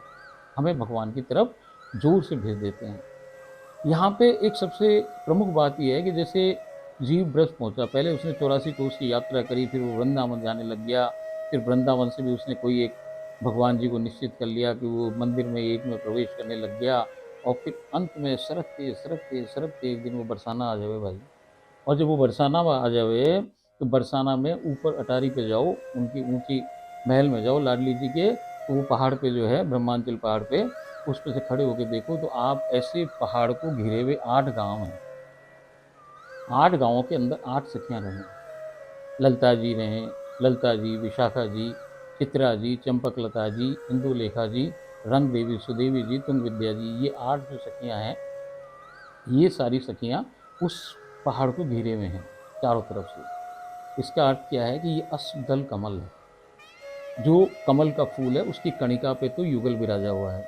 हमें भगवान की तरफ जोर से भेज देते हैं। यहाँ पे एक सबसे प्रमुख बात यह है कि जैसे जीव ब्रज पहुँचा, पहले उसने 84 कोस की यात्रा करी, फिर वो वृंदावन जाने लग गया, फिर वृंदावन से भी उसने कोई एक भगवान जी को निश्चित कर लिया कि वो मंदिर में एक में प्रवेश करने लग गया, और फिर अंत में सरकते सरकते सरकते एक दिन वो बरसाना आ जावे भाई। और जब वो बरसाना में आ जावे, तो बरसाना में ऊपर अटारी पे जाओ, उनकी ऊंची महल में जाओ लाडली जी के, तो वो पहाड़ पे जो है ब्रह्मांचल पहाड़ पे, उस पे से खड़े होकर देखो तो आप ऐसे पहाड़ को घिरे हुए 8 गांव हैं। 8 गांवों के अंदर 8 सखियां रहें, ललता जी रहें, ललता जी, विशाखा जी, चित्रा जी, चंपकलता जी, इंदुलेखा जी, रंग देवी, सुदेवी जी, तुंग विद्या जी, ये 8 जो सखियां हैं, ये सारी सखियां उस पहाड़ को घिरे हुए हैं चारों तरफ से। इसका अर्थ क्या है कि ये अष्टदल कमल है, जो कमल का फूल है उसकी कणिका पे तो युगल विराजा हुआ है,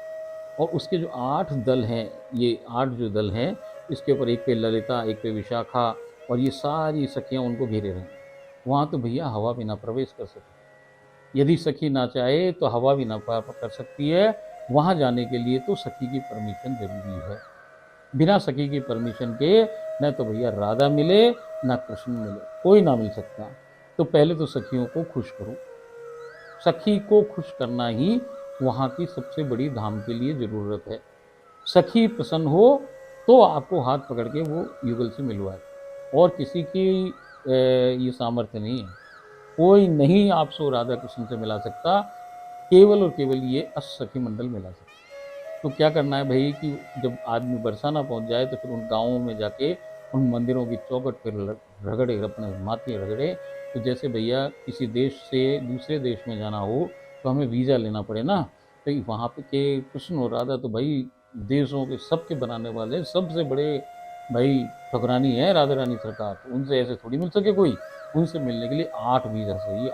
और उसके जो 8 दल हैं, ये 8 जो दल हैं, इसके ऊपर एक पे ललिता, एक पे विशाखा, और ये सारी सखियां उनको घेरे रहे हैं। वहाँ तो भैया हवा भी ना प्रवेश कर सके, यदि सखी ना चाहे तो हवा भी ना कर सकती है। वहाँ जाने के लिए तो सखी की परमिशन जरूरी है। बिना सखी की परमिशन के न तो भैया राधा मिले ना कृष्ण मिले, कोई ना मिल सकता। तो पहले तो सखियों को खुश करो, सखी को खुश करना ही वहाँ की सबसे बड़ी धाम के लिए ज़रूरत है। सखी प्रसन्न हो तो आपको हाथ पकड़ के वो युगल से मिलवाए, और किसी की ये सामर्थ्य नहीं है, कोई नहीं आपसे राधा कृष्ण से मिला सकता, केवल और केवल ये अष्टसखी मंडल मिला सकता। तो क्या करना है भाई कि जब आदमी बरसाना पहुंच जाए तो फिर उन गाँवों में जाके उन मंदिरों की चौखट पर रगड़े, अपने माथे रगड़े। तो जैसे भैया किसी देश से दूसरे देश में जाना हो तो हमें वीज़ा लेना पड़े ना, तो वहाँ पे के कृष्ण और राधा तो भाई देशों के सबके बनाने वाले सबसे बड़े भाई ठकुरानी है राधा रानी सरकार, तो उनसे ऐसे थोड़ी मिल सके कोई। उनसे मिलने के लिए 8 वीज़ा चाहिए,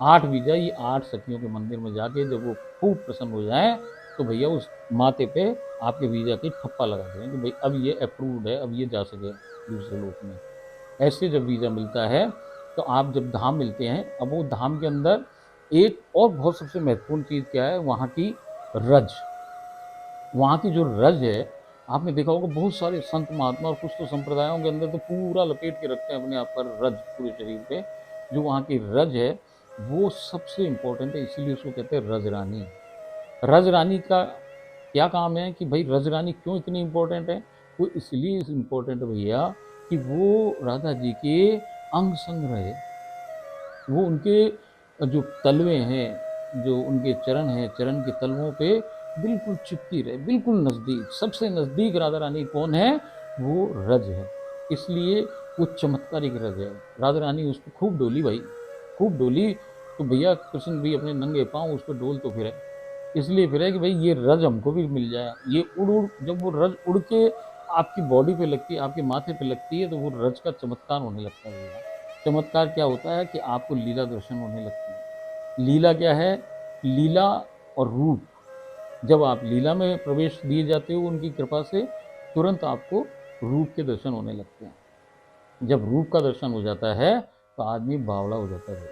8 वीज़ा। ये 8 सखियों के मंदिर में जाके जब वो खूब प्रसन्न हो जाए तो भैया उस माथे पे आपके वीज़ा की ठप्पा लगा दें कि भाई अब ये अप्रूव्ड है, अब ये जा सके दूसरे लोक में। ऐसे जब वीज़ा मिलता है तो आप जब धाम मिलते हैं, अब वो धाम के अंदर एक और बहुत सबसे महत्वपूर्ण चीज़ क्या है, वहाँ की रज। वहाँ की जो रज है, आपने देखा होगा बहुत सारे संत महात्मा और कुछ तो संप्रदायों के अंदर तो पूरा लपेट के रखते हैं अपने आप पर रज पूरे शरीर पे। जो वहाँ की रज है वो सबसे इम्पोर्टेंट है, इसीलिए उसको कहते हैं रज रानी। रज रानी का क्या काम है कि भाई रज रानी क्यों इतनी इम्पोर्टेंट है? वो इसलिए इम्पोर्टेंट है भैया कि वो राधा जी के अंग संग रहे, वो उनके जो तलवे हैं, जो उनके चरण हैं, चरण के तलवों पे बिल्कुल चिपकी रहे, बिल्कुल नज़दीक। सबसे नज़दीक राधा रानी कौन है? वो रज है, इसलिए वो चमत्कारिक रज है। राधा रानी उस पर खूब डोली भाई, खूब डोली, तो भैया कृष्ण भी अपने नंगे पाँव उस पर डोल तो फिरे, इसलिए फिरे कि भाई ये रज हमको भी मिल जाए। ये उड़ उड़, जब वो रज उड़ के आपकी बॉडी पे लगती है, आपके माथे पे लगती है, तो वो रज का चमत्कार होने लगता है भैया। चमत्कार क्या होता है कि आपको लीला दर्शन होने लगती है। लीला क्या है? लीला और रूप। जब आप लीला में प्रवेश दिए जाते हो उनकी कृपा से, तुरंत आपको रूप के दर्शन होने लगते हैं। जब रूप का दर्शन हो जाता है तो आदमी बावला हो जाता है,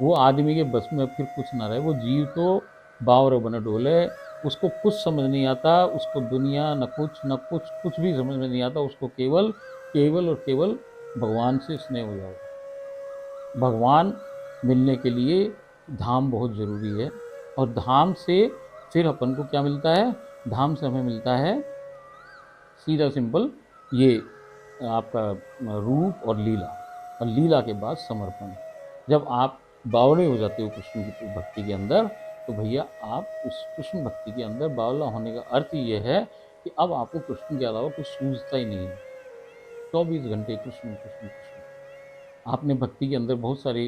वो आदमी के बस में फिर कुछ ना रहे, वो जीव तो बावरा बने डोले, उसको कुछ समझ नहीं आता, उसको दुनिया न कुछ न कुछ, कुछ भी समझ में नहीं आता, उसको केवल केवल और केवल भगवान से स्नेह हो जाएगा। भगवान मिलने के लिए धाम बहुत ज़रूरी है, और धाम से फिर अपन को क्या मिलता है? धाम से हमें मिलता है सीधा सिंपल ये आपका रूप और लीला, और लीला के बाद समर्पण। जब आप बावड़े हो जाते हो कृष्ण की भक्ति के अंदर, तो भैया आप उस कृष्ण भक्ति के अंदर बावला होने का अर्थ ये है कि अब आपको कृष्ण के अलावा कुछ सूझता ही नहीं है। 24 घंटे कृष्ण कृष्ण कृष्ण। आपने भक्ति के अंदर बहुत सारी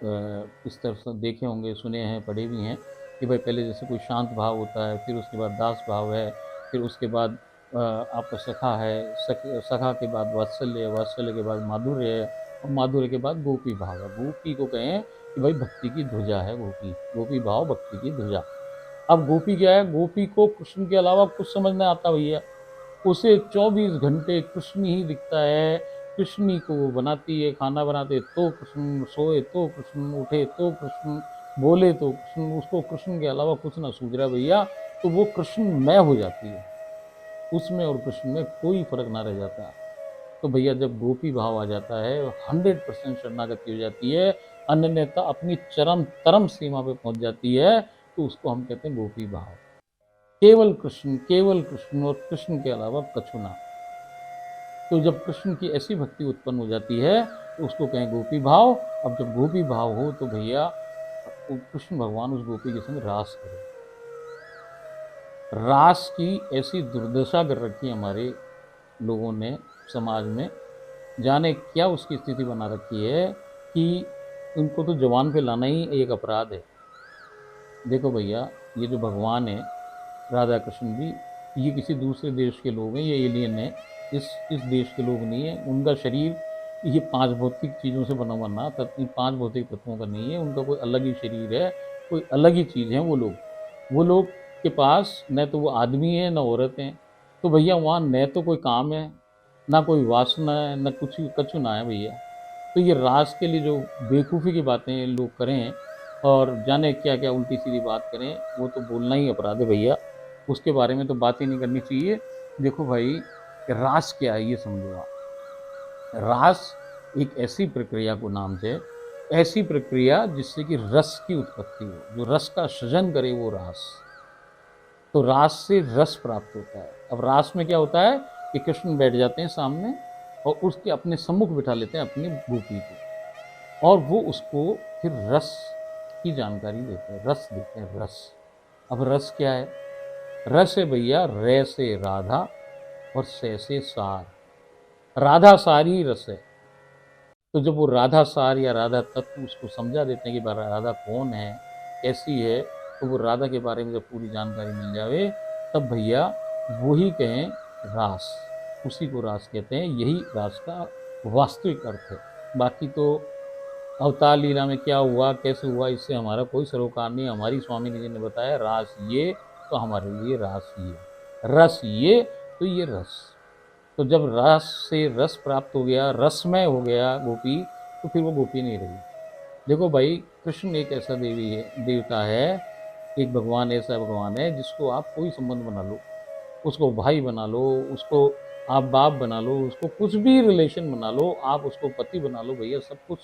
इस तरह से देखे होंगे, सुने हैं, पढ़े भी हैं कि भाई पहले जैसे कोई शांत भाव होता है, फिर उसके बाद दास भाव है, फिर उसके बाद आपका सखा है, सखा के बाद वात्सल्य है, वात्सल्य के बाद माधुर्य है, और माधुर्य के बाद गोपी भाव है। गोपी को कहें कि भाई भक्ति की ध्वजा है गोपी, गोपी भाव भक्ति की ध्वजा। अब गोपी क्या है? गोपी को कृष्ण के अलावा कुछ समझ नहीं आता भैया। उसे 24 घंटे कृष्ण ही दिखता है, कृष्ण ही को वो बनाती है, खाना बनाते तो कृष्ण, सोए तो कृष्ण, उठे तो कृष्ण, बोले तो कृष्ण, उसको कृष्ण के अलावा कुछ ना सूझ रहा भैया। तो वो कृष्ण मैं हो जाती है, उसमें और कृष्ण में कोई फर्क ना रह जाता। तो भैया जब गोपी भाव आ जाता है, 100% शरणागति हो जाती है, अनन्यता अपनी चरम तरम सीमा पे पहुंच जाती है, तो उसको हम कहते हैं गोपी भाव। केवल कृष्ण और कृष्ण के अलावा कछु ना। तो जब कृष्ण की ऐसी भक्ति उत्पन्न हो जाती है तो उसको कहें गोपी भाव। अब जब गोपी भाव हो तो भैया कृष्ण भगवान उस गोपी के संग रास करे। रास की ऐसी दुर्दशा कर रखी है हमारे लोगों ने समाज में, जाने क्या उसकी स्थिति बना रखी है कि उनको तो जवान पे लाना ही एक अपराध है। देखो भैया, ये जो भगवान है राधा कृष्ण जी, ये किसी दूसरे देश के लोग हैं, ये एलियन है, इस देश के लोग नहीं है। उनका शरीर ये 5 भौतिक चीज़ों से बना बना, 5 भौतिक तत्वों का नहीं है। उनका कोई अलग ही शरीर है, कोई अलग ही चीज़ है। वो लोग के पास न तो वो आदमी है न औरत है। तो भैया वहाँ न तो कोई काम है, ना कोई वासना है, न कुछ कछु ना है भैया। तो ये रास के लिए जो बेवकूफ़ी की बातें लोग करें और जाने क्या क्या उल्टी सीधी बात करें, वो तो बोलना ही अपराध है भैया। उसके बारे में तो बात ही नहीं करनी चाहिए। देखो भाई, रास क्या है ये समझो आप। रास एक ऐसी प्रक्रिया को नाम से, ऐसी प्रक्रिया जिससे कि रस की उत्पत्ति हो, जो रस का सृजन करे वो रास। तो रास से रस प्राप्त होता है। अब रास में क्या होता है कि कृष्ण बैठ जाते हैं सामने और उसके अपने सम्मुख बिठा लेते हैं अपनी गोपी को, और वो उसको फिर रस की जानकारी देते हैं, रस देते हैं, रस। अब रस क्या है? रस है भैया रे से राधा और से सार। राधा सार ही रस है। तो जब वो राधा सार या राधा तत्व उसको समझा देते हैं कि राधा कौन है, कैसी है, तो वो राधा के बारे में जब पूरी जानकारी मिल जावे, तब भैया वही कहें रास, उसी को रास कहते हैं। यही रास का वास्तविक अर्थ है। बाकी तो अवतार लीला में क्या हुआ, कैसे हुआ, इससे हमारा कोई सरोकार नहीं। हमारी स्वामी जी ने बताया रास ये, तो हमारे लिए रास ये, रस ये, तो ये रस। तो जब रस से रस प्राप्त हो गया, रसमय हो गया गोपी, तो फिर वो गोपी नहीं रही। देखो भाई, कृष्ण एक ऐसा देवी है, देवता है, एक भगवान ऐसा भगवान है जिसको आप कोई संबंध बना लो, उसको भाई बना लो, उसको आप बाप बना लो, उसको कुछ भी रिलेशन बना लो, आप उसको पति बना लो, भैया सब कुछ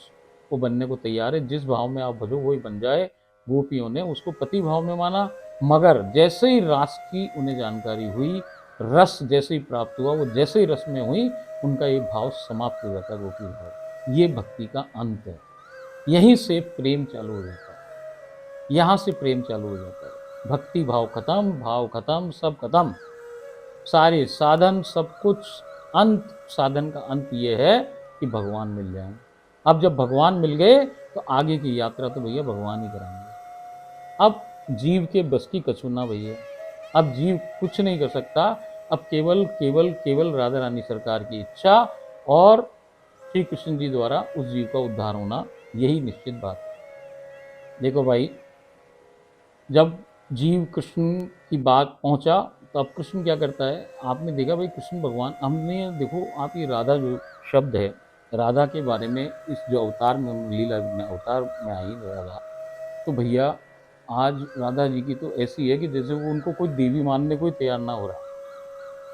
वो बनने को तैयार है। जिस भाव में आप भजो वही बन जाए। गोपियों ने उसको पति भाव में माना, मगर जैसे ही रास की उन्हें जानकारी हुई, रस जैसे ही प्राप्त हुआ, वो जैसे ही रस में हुई, उनका ये भाव समाप्त हो जाता है, गोपी भाव। ये भक्ति का अंत है। यहीं से प्रेम चालू हो जाता है, यहाँ से प्रेम चालू हो जाता है। भक्ति भाव खत्म, भाव खत्म, सब खत्म, सारे साधन सब कुछ अंत। साधन का अंत ये है कि भगवान मिल जाए। अब जब भगवान मिल गए तो आगे की यात्रा तो भैया भगवान ही कराएंगे। अब जीव के बस की कछु ना भैया, अब जीव कुछ नहीं कर सकता। अब केवल केवल केवल राधा रानी सरकार की इच्छा और श्री कृष्ण जी द्वारा उस जीव का उद्धार होना, यही निश्चित बात है। देखो भाई, जब जीव कृष्ण की बात पहुंचा, तो अब कृष्ण क्या करता है, आपने देखा भाई कृष्ण भगवान, हमने देखो आप ये राधा जो शब्द है, राधा के बारे में इस जो अवतार में, लीला में अवतार में आई राधा, तो भैया आज राधा जी की तो ऐसी है कि जैसे वो उनको कोई देवी मानने को ही तैयार ना हो रहा।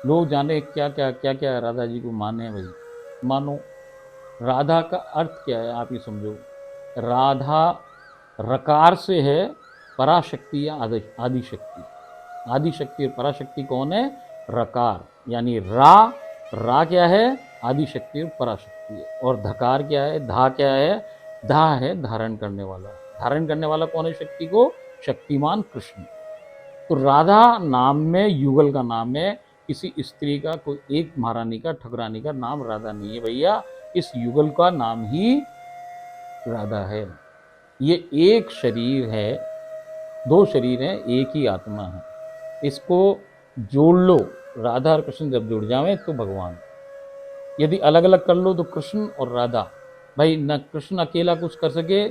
लोग जाने क्या क्या राधा जी को माने भाई, मानो। राधा का अर्थ क्या है आप ये समझो। राधा रकार से है पराशक्ति या आदि शक्ति। आदि शक्ति और पराशक्ति कौन है? रकार, यानी रा क्या है? आदि शक्ति और पराशक्ति है। और धकार क्या है? धा क्या है? धा है धारण करने वाला। धारण करने वाला कौन है शक्ति को? शक्तिमान कृष्ण। तो राधा नाम में युगल का नाम है, किसी स्त्री का, कोई एक महारानी का, ठकुरानी का नाम राधा नहीं है भैया, इस युगल का नाम ही राधा है। ये एक शरीर है, दो शरीर हैं, एक ही आत्मा है, इसको जोड़ लो। राधा और कृष्ण जब जुड़ जावे तो भगवान। यदि अलग अलग कर लो तो कृष्ण और राधा, भाई न कृष्ण अकेला कुछ कर सके,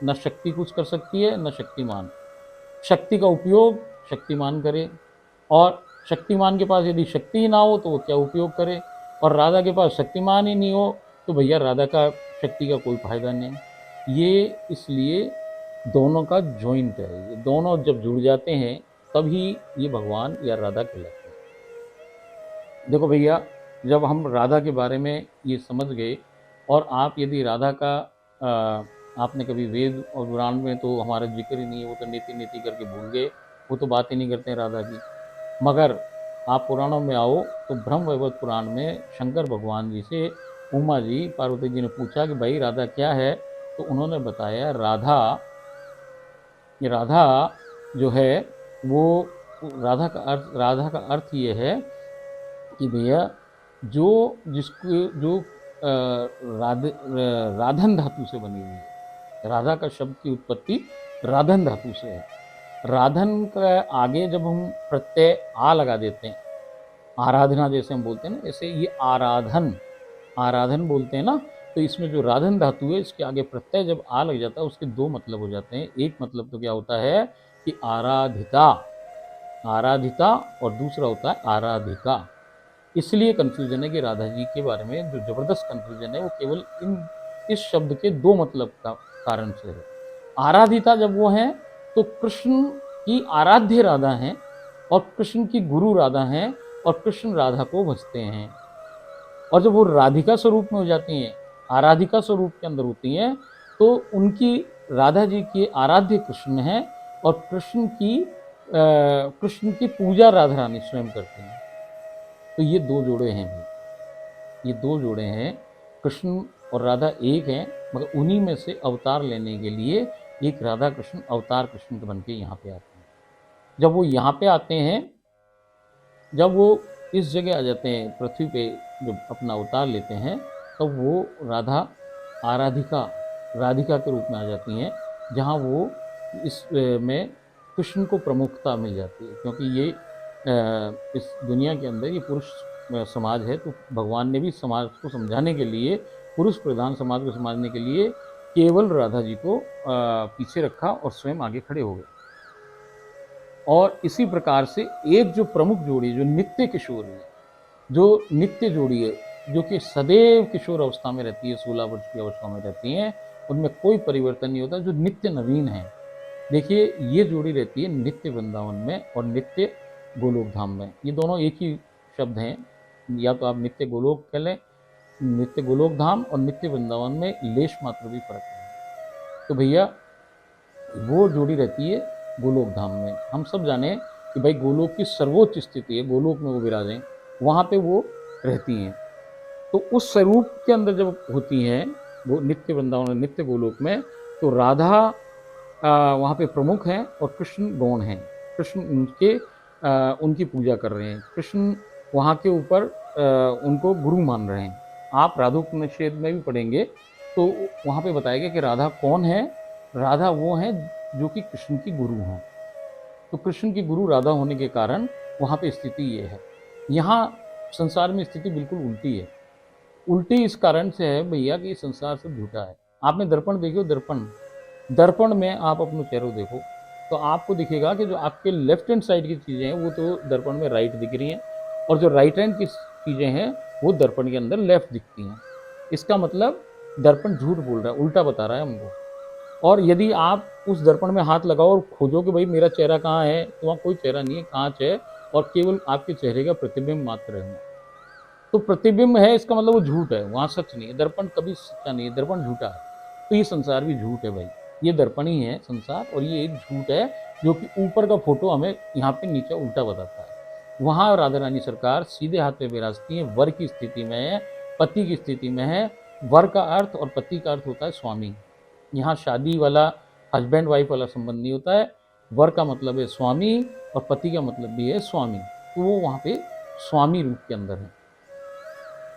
न शक्ति कुछ कर सकती है, न शक्तिमान। शक्ति का उपयोग शक्तिमान करे, और शक्तिमान के पास यदि शक्ति ही ना हो तो वो क्या उपयोग करे, और राधा के पास शक्तिमान ही नहीं हो तो भैया राधा का शक्ति का कोई फायदा नहीं। ये इसलिए दोनों का जॉइंट है, ये दोनों जब जुड़ जाते हैं तभी ये भगवान या राधा कहलाते हैं। देखो भैया, जब हम राधा के बारे में ये समझ गए, और आप यदि राधा का आपने कभी वेद और पुराण में तो हमारा जिक्र ही नहीं है, वो तो नीति नीति करके भूल गए, वो तो बात ही नहीं करते हैं राधा की। मगर आप पुराणों में आओ तो ब्रह्म वैवर्त पुराण में शंकर भगवान जी से उमा जी पार्वती जी ने पूछा कि भाई राधा क्या है, तो उन्होंने बताया राधा जो है वो राधा का अर्थ ये है कि भैया जो राधन धातु से बनी हुई है। राधा का शब्द की उत्पत्ति राधन धातु से है। राधन का आगे जब हम प्रत्यय आ लगा देते हैं, आराधना जैसे हम बोलते हैं ना, ऐसे ये आराधन बोलते हैं ना, तो इसमें जो राधन धातु है इसके आगे प्रत्यय जब आ लग जाता है उसके दो मतलब हो जाते हैं। एक मतलब तो क्या होता है कि आराधिता, और दूसरा होता है आराधिका। इसलिए कंफ्यूजन है कि राधा जी के बारे में जो जबरदस्त कंफ्यूजन है वो केवल इस शब्द के दो मतलब का कारण से है। आराधिता जब वो है तो कृष्ण की आराध्य राधा हैं, और कृष्ण की गुरु राधा हैं, और कृष्ण राधा को भजते हैं। और जब वो राधिका स्वरूप में हो जाती हैं, आराधिका स्वरूप के अंदर होती हैं, तो उनकी राधा जी की आराध्य कृष्ण हैं, और कृष्ण की पूजा राधा रानी स्वयं करते हैं। तो ये दो जोड़े हैं भाई, ये दो जोड़े हैं। कृष्ण और राधा एक हैं, मगर उन्हीं में से अवतार लेने के लिए एक राधा कृष्ण अवतार कृष्ण बन के यहाँ पे आते हैं। जब वो यहाँ पे आते हैं, जब वो इस जगह आ जाते हैं पृथ्वी पे, जब अपना अवतार लेते हैं, तब तो वो राधिका के रूप में आ जाती हैं, जहाँ वो में कृष्ण को प्रमुखता मिल जाती है। क्योंकि ये इस दुनिया के अंदर ये पुरुष समाज है, तो भगवान ने भी समाज को समझाने के लिए, पुरुष प्रधान समाज को समझने के लिए केवल राधा जी को पीछे रखा और स्वयं आगे खड़े हो गए। और इसी प्रकार से एक जो प्रमुख जोड़ी जो नित्य किशोर है, जो नित्य जोड़ी है, जो कि सदैव किशोर अवस्था में रहती है, 16 वर्ष की अवस्था में रहती हैं, उनमें कोई परिवर्तन नहीं होता, जो नित्य नवीन है। देखिए ये जोड़ी रहती है नित्य वृंदावन में और नित्य गोलोक धाम में। ये दोनों एक ही शब्द हैं, या तो आप नित्य गोलोक कह लें, नित्य गोलोक धाम, और नित्य वृंदावन में लेश मात्र भी फर्क है। तो भैया वो जोड़ी रहती है गोलोक धाम में। हम सब जाने कि भाई गोलोक की सर्वोच्च स्थिति है, गोलोक में वो विराजें, वहाँ पे वो रहती हैं। तो उस स्वरूप के अंदर जब होती हैं वो नित्य वृंदावन नित्य गोलोक में, तो राधा वहाँ पे प्रमुख हैं और कृष्ण गौण हैं। कृष्ण उनकी पूजा कर रहे हैं, कृष्ण वहाँ के ऊपर उनको गुरु मान रहे हैं। आप राधोपनिषद में भी पढ़ेंगे तो वहाँ पे बताया गया कि राधा कौन है। राधा वो हैं जो कि कृष्ण की गुरु हैं। तो कृष्ण की गुरु राधा होने के कारण वहाँ पे स्थिति ये है। यहाँ संसार में स्थिति बिल्कुल उल्टी है। उल्टी इस कारण से है भैया कि संसार सब झूठा है। आपने दर्पण देखो, दर्पण में आप अपना चेहरा देखो तो आपको दिखेगा कि जो आपके लेफ्ट हैंड साइड की चीज़ें हैं वो तो दर्पण में राइट दिख रही हैं, और जो राइट हैंड की चीज़ें हैं वो दर्पण के अंदर लेफ्ट दिखती हैं। इसका मतलब दर्पण झूठ बोल रहा है, उल्टा बता रहा है हमको। और यदि आप उस दर्पण में हाथ लगाओ और खोजो कि भाई मेरा चेहरा कहाँ है, तो वहाँ कोई चेहरा नहीं है, कांच है, और केवल आपके चेहरे का प्रतिबिंब मात्र है। तो प्रतिबिंब है, इसका मतलब वो झूठ है, वहाँ सच नहीं है। दर्पण कभी सच्चा नहीं है, दर्पण झूठा है। तो ये संसार भी झूठ है भाई, ये दर्पण ही है संसार, और ये एक झूठ है जो कि ऊपर का फोटो हमें यहाँ पे नीचे उल्टा बताता है। वहाँ राधा रानी सरकार सीधे हाथ पे विराजती है, वर की स्थिति में है, पति की स्थिति में है। वर का अर्थ और पति का अर्थ होता है स्वामी। यहाँ शादी वाला हस्बैंड वाइफ वाला संबंध नहीं होता है। वर का मतलब है स्वामी और पति का मतलब भी है स्वामी, तो वो वहाँ पे स्वामी रूप के अंदर है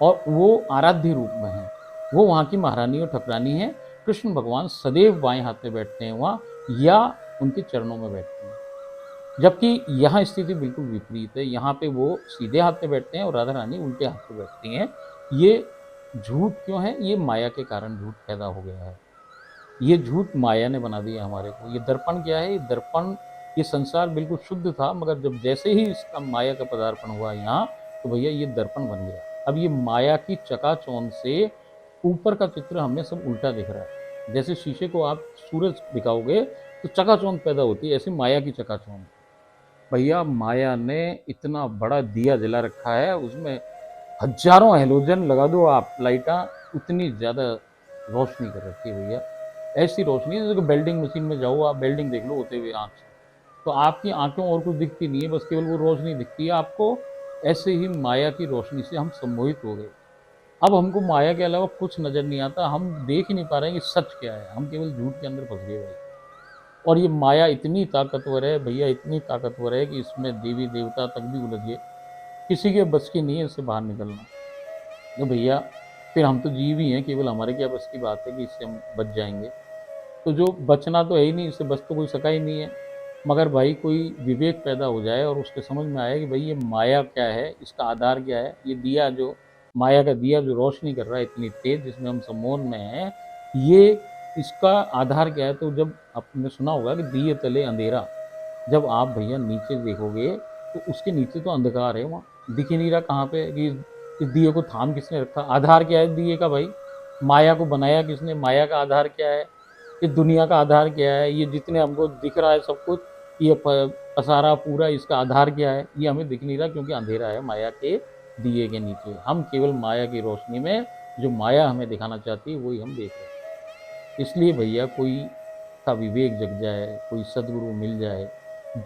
और वो आराध्य रूप में है। वो वहाँ की महारानी और ठकुरानी है। कृष्ण भगवान सदैव बाएं हाथ पे बैठते हैं वहाँ, या उनके चरणों में बैठते हैं। जबकि यहाँ स्थिति बिल्कुल विपरीत है, यहाँ पे वो सीधे हाथ पे बैठते हैं और राधा रानी उल्टे हाथ पे बैठती हैं। ये झूठ क्यों है? ये माया के कारण झूठ पैदा हो गया है। ये झूठ माया ने बना दिया हमारे को। ये दर्पण क्या है? ये दर्पण, ये संसार बिल्कुल शुद्ध था, मगर जब जैसे ही इसका माया का पदार्पण हुआ यहाँ, तो भैया ये दर्पण बन गया। अब ये माया की चकाचौंध से ऊपर का चित्र हमें सब उल्टा दिख रहा है। जैसे शीशे को आप सूरज दिखाओगे तो चकाचौंध पैदा होती है, ऐसी माया की चकाचौंध। भैया माया ने इतना बड़ा दिया जला रखा है, उसमें हजारों हेलोजन लगा दो आप लाइटा, उतनी ज़्यादा रोशनी कर रखी है भैया। ऐसी रोशनी जैसे कि वेल्डिंग मशीन में जाओ आप, वेल्डिंग देख लो होते हुए आँख से, तो आपकी आंखों और कुछ दिखती नहीं है, बस केवल वो रोशनी दिखती है आपको। ऐसे ही माया की रोशनी से हम सम्मोहित हो गए। अब हमको माया के अलावा कुछ नज़र नहीं आता, हम देख ही नहीं पा रहे हैं कि सच क्या है, हम केवल झूठ के अंदर फंस गए भाई। और ये माया इतनी ताकतवर है भैया, इतनी ताकतवर है कि इसमें देवी देवता तक भी उलझ गए, किसी के बस की नहीं है इससे बाहर निकलना। तो भैया फिर हम तो जीव ही हैं, केवल हमारे क्या बस की बात है कि इससे हम बच जाएंगे? तो जो बचना तो है ही नहीं, इससे बच तो कोई सका ही नहीं है। मगर भाई कोई विवेक पैदा हो जाए और उसके समझ में आए कि भाई ये माया क्या है, इसका आधार क्या है, ये दिया जो माया का दिया जो रोशनी कर रहा है इतनी तेज, जिसमें हम सम्मोहन में हैं, ये इसका आधार क्या है? तो जब आपने सुना होगा कि दिए तले अंधेरा, जब आप भैया नीचे देखोगे तो उसके नीचे तो अंधकार है, वहाँ दिख ही नहीं रहा कहाँ पे कि इस दिए को थाम किसने रखा, आधार क्या है दिए का भाई? माया को बनाया किसने? माया का आधार क्या है? इस दुनिया का आधार क्या है? ये जितने हमको दिख रहा है सब कुछ, ये पसारा पूरा, इसका आधार क्या है? ये हमें दिख नहीं रहा क्योंकि अंधेरा है माया के दिए के नीचे। हम केवल माया की रोशनी में जो माया हमें दिखाना चाहती है वही हम देख रहे हैं। इसलिए भैया कोई का विवेक जग जाए, कोई सदगुरु मिल जाए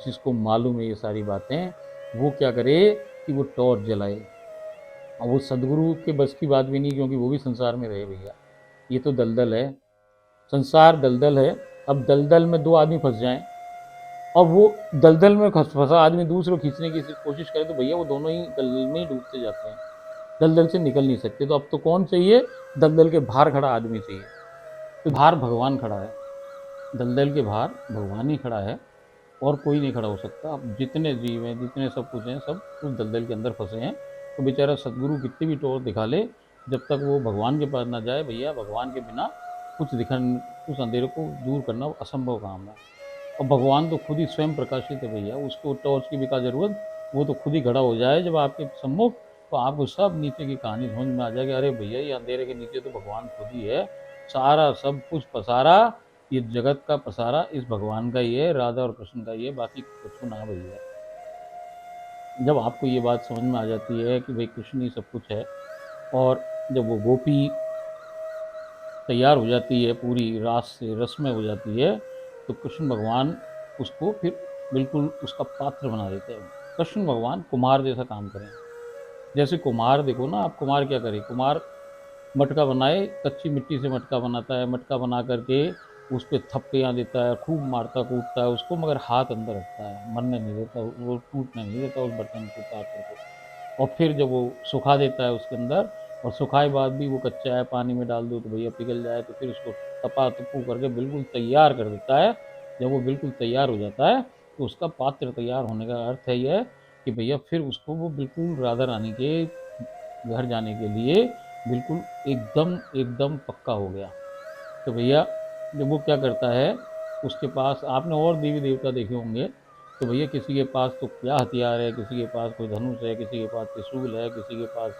जिसको मालूम है ये सारी बातें, वो क्या करे कि वो टॉर्च जलाए। और वो सदगुरु के बस की बात भी नहीं, क्योंकि वो भी संसार में रहे भैया। ये तो दलदल है, संसार दलदल है। अब दलदल में दो आदमी फंस जाएं और वो दलदल में फंसा आदमी दूसरे को खींचने की कोशिश करे, तो भैया वो दोनों ही दलदल में ही डूबते जाते हैं, दलदल से निकल नहीं सकते। तो अब तो कौन चाहिए? दलदल के बाहर खड़ा आदमी चाहिए। तो बाहर भगवान खड़ा है, दलदल के बाहर भगवान ही खड़ा है और कोई नहीं खड़ा हो सकता। अब जितने जीव हैं, जितने सब कुछ हैं, सब उस दलदल के अंदर फंसे हैं। तो बेचारा सदगुरु कितनी भी टोर दिखा ले, जब तक वो भगवान के पास ना जाए भैया, भगवान के बिना कुछ दिखन उस अंधेरे को दूर करना असंभव काम है। और भगवान तो खुद ही स्वयं प्रकाशित है भैया, उसको टॉर्च की भी क्या जरूरत, वो तो खुद ही खड़ा हो जाए जब आपके सम्मुख, तो आपको सब नीचे की कहानी समझ में आ जाएगी। अरे भैया ये अंधेरे के नीचे तो भगवान खुद ही है, सारा सब कुछ पसारा, ये जगत का पसारा इस भगवान का ही है, राधा और कृष्ण का ही है, बाकी कुछ ना भैया। जब आपको ये बात समझ में आ जाती है कि भाई कृष्ण ही सब कुछ है, और जब वो गोपी तैयार हो जाती है, पूरी रास से रसमय हो जाती है, तो कृष्ण भगवान उसको फिर बिल्कुल उसका पात्र बना देते हैं। कृष्ण भगवान कुम्हार जैसा काम करें। जैसे कुम्हार देखो ना आप, कुम्हार क्या करे? कुम्हार मटका बनाए, कच्ची मिट्टी से मटका बनाता है, मटका बना करके उस पर थप्पियाँ देता है, खूब मारता कूटता है उसको, मगर हाथ अंदर रखता है, मरने नहीं देता, वो टूटने नहीं देता उस बर्तन को, पात्र को। और फिर जब वो सुखा देता है उसके अंदर, और सुखाए बाद भी वो कच्चा है, पानी में डाल दो तो भैया पिघल जाए, तो फिर उसको तपा तप्पू करके बिल्कुल तैयार कर देता है। जब वो बिल्कुल तैयार हो जाता है तो उसका पात्र तैयार होने का अर्थ है यह कि भैया फिर उसको वो बिल्कुल राधा रानी के घर जाने के लिए बिल्कुल एकदम एकदम पक्का हो गया। तो भैया जब वो क्या करता है, उसके पास आपने और देवी देवता देखे होंगे, तो भैया किसी के पास तो क्या हथियार है, किसी के पास कोई धनुष है, किसी के पास त्रिशूल है, किसी के पास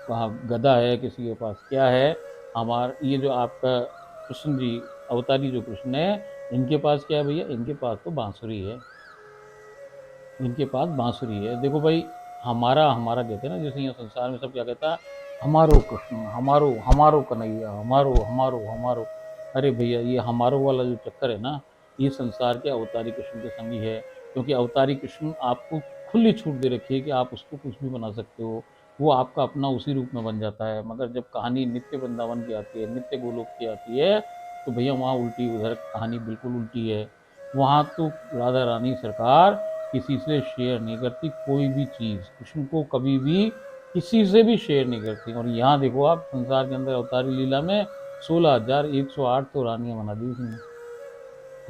वहाँ गदा है, किसी के पास क्या है। हमारा ये जो आपका कृष्ण जी, अवतारी जो कृष्ण है, इनके पास क्या है भैया? इनके पास तो बांसुरी है, इनके पास बांसुरी है। देखो भाई, हमारा हमारा कहते हैं ना, जैसे यहाँ संसार में सब क्या कहता है, हमारो कृष्ण, हमारो हमारो कन्हैया, हमारो हमारो हमारो। अरे भैया ये हमारो वाला जो चक्कर है ना, ये संसार के अवतारी कृष्ण के संगी है। क्योंकि अवतारी कृष्ण आपको खुली छूट दे रखी है कि आप उसको कुछ भी बना सकते हो, वो आपका अपना उसी रूप में बन जाता है। मगर जब कहानी नित्य वृंदावन की आती है, नित्य गोलोक की आती है, तो भैया वहाँ उल्टी, उधर कहानी बिल्कुल उल्टी है। वहाँ तो राधा रानी सरकार किसी से शेयर नहीं करती कोई भी चीज़, कृष्ण को कभी भी किसी से भी शेयर नहीं करती। और यहाँ देखो आप संसार के अंदर अवतारी लीला में 16,108 तो रानियाँ बना दी उसने।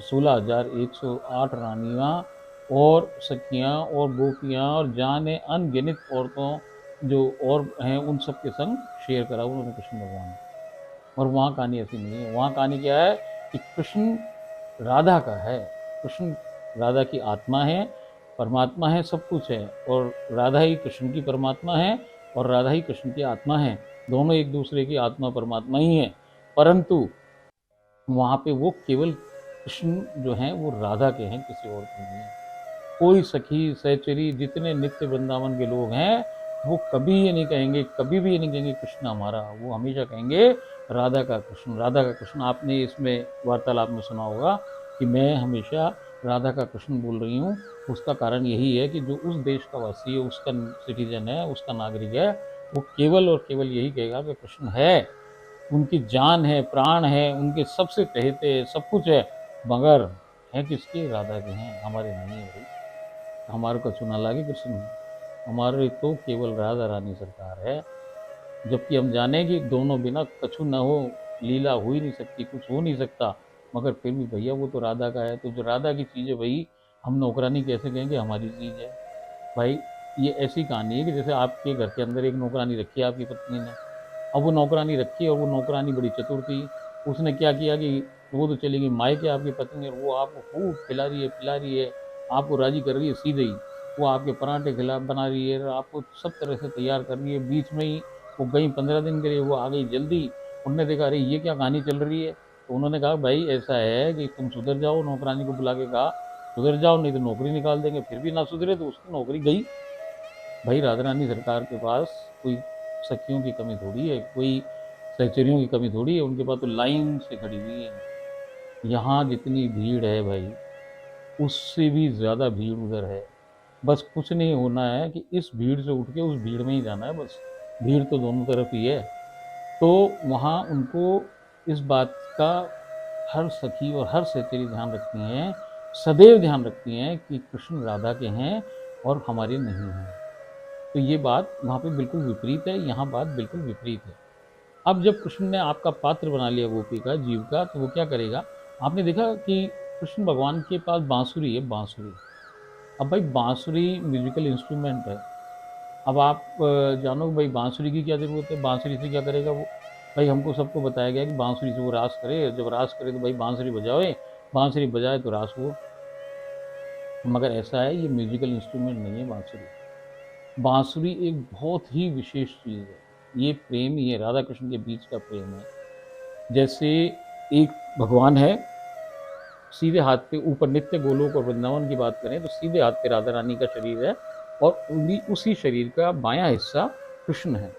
16,108 रानियाँ और सखियाँ और गोपियाँ और जाने अनगिनत औरतों जो और हैं उन सब के संग शेयर करा उन्होंने कृष्ण भगवान ने। और वहाँ कहानी ऐसी नहीं है, वहाँ कहानी क्या है कि कृष्ण राधा का है, कृष्ण राधा की आत्मा है, परमात्मा है, सब कुछ है। और राधा ही कृष्ण की परमात्मा है और राधा ही कृष्ण की आत्मा है, दोनों एक दूसरे की आत्मा परमात्मा ही है। परंतु वहाँ पे वो केवल कृष्ण जो हैं वो राधा के हैं, किसी और के नहीं है। कोई सखी सहचरी जितने नित्य वृंदावन के लोग हैं वो कभी ये नहीं कहेंगे, कभी भी ये नहीं कहेंगे कृष्ण हमारा, वो हमेशा कहेंगे राधा का कृष्ण, राधा का कृष्ण। आपने इसमें वार्तालाप में सुना होगा कि मैं हमेशा राधा का कृष्ण बोल रही हूँ। उसका कारण यही है कि जो उस देश का वासी है, उसका सिटीजन है, उसका नागरिक है, वो केवल और केवल यही कहेगा कि कृष्ण है, उनकी जान है, प्राण है, उनके सबसे चहेते हैं, सब कुछ है, मगर है किसके? राधा के हैं, हमारे नहीं है भाई। हमारे को चुना लागे कृष्ण, हमारे तो केवल राधा रानी सरकार है। जबकि हम जाने कि दोनों बिना कछु न हो, लीला हो ही नहीं सकती, कुछ हो नहीं सकता, मगर फिर भी भैया वो तो राधा का है। तो जो राधा की चीज़ है भाई, हम नौकरानी कैसे कहेंगे हमारी चीज़ है? भाई ये ऐसी कहानी है कि जैसे आपके घर के अंदर एक नौकरानी रखी है आपकी पत्नी ने, अब वो नौकरानी रखी और वो नौकरानी बड़ी चतुर थी। उसने क्या किया कि वो तो चली गई मायके आपकी पत्नी, और वो आपको खूब खिला रही है, पिला रही है, आपको राजी कर रही है सीधे ही। वो आपके पराठे खिला बना रही है, आपको सब तरह से तैयार कर रही है। बीच में ही वो गई 15 दिन के लिए, वो आ गई जल्दी। उनने देखा अरे ये क्या कहानी चल रही है, तो उन्होंने कहा भाई ऐसा है कि तुम सुधर जाओ। नौकरानी को बुला के कहा सुधर जाओ नहीं तो नौकरी निकाल देंगे। फिर भी ना सुधरे तो उसकी नौकरी गई। भाई राधा रानी सरकार के पास कोई सखियों की कमी थोड़ी है, कोई सहचरियों की कमी थोड़ी है, उनके पास तो लाइन से खड़ी हुई है। यहाँ जितनी भीड़ है भाई, उससे भी ज़्यादा भीड़ उधर है। बस कुछ नहीं होना है कि इस भीड़ से उठ के उस भीड़ में ही जाना है, बस भीड़ तो दोनों तरफ ही है। तो वहाँ उनको इस बात का हर सखी और हर सहचरी ध्यान रखती हैं, सदैव ध्यान रखती हैं कि कृष्ण राधा के हैं और हमारे नहीं हैं। तो ये बात वहाँ पे बिल्कुल विपरीत है, यहाँ बात बिल्कुल विपरीत है। अब जब कृष्ण ने आपका पात्र बना लिया गोपी का, जीव का, तो वो क्या करेगा? आपने देखा कि कृष्ण भगवान के पास बांसुरी है, बांसुरी। अब भाई बांसुरी म्यूजिकल इंस्ट्रूमेंट है। अब आप जानो भाई बांसुरी की क्या ज़रूरत है, बांसुरी से क्या करेगा वो? भाई हमको सबको बताया गया कि बांसुरी से वो रास करे, जब रास करे तो भाई बांसुरी बजाओ, बांसुरी बजाए तो रास हो। मगर ऐसा है, ये म्यूजिकल इंस्ट्रूमेंट नहीं है बांसुरी। बांसुरी एक बहुत ही विशेष चीज़ है। ये प्रेम, ये राधा कृष्ण के बीच का प्रेम है। जैसे एक भगवान है, सीधे हाथ पे ऊपर नित्य गोलोक और वृंदावन की बात करें तो सीधे हाथ पे राधा रानी का शरीर है और उसी शरीर का बायां हिस्सा कृष्ण है।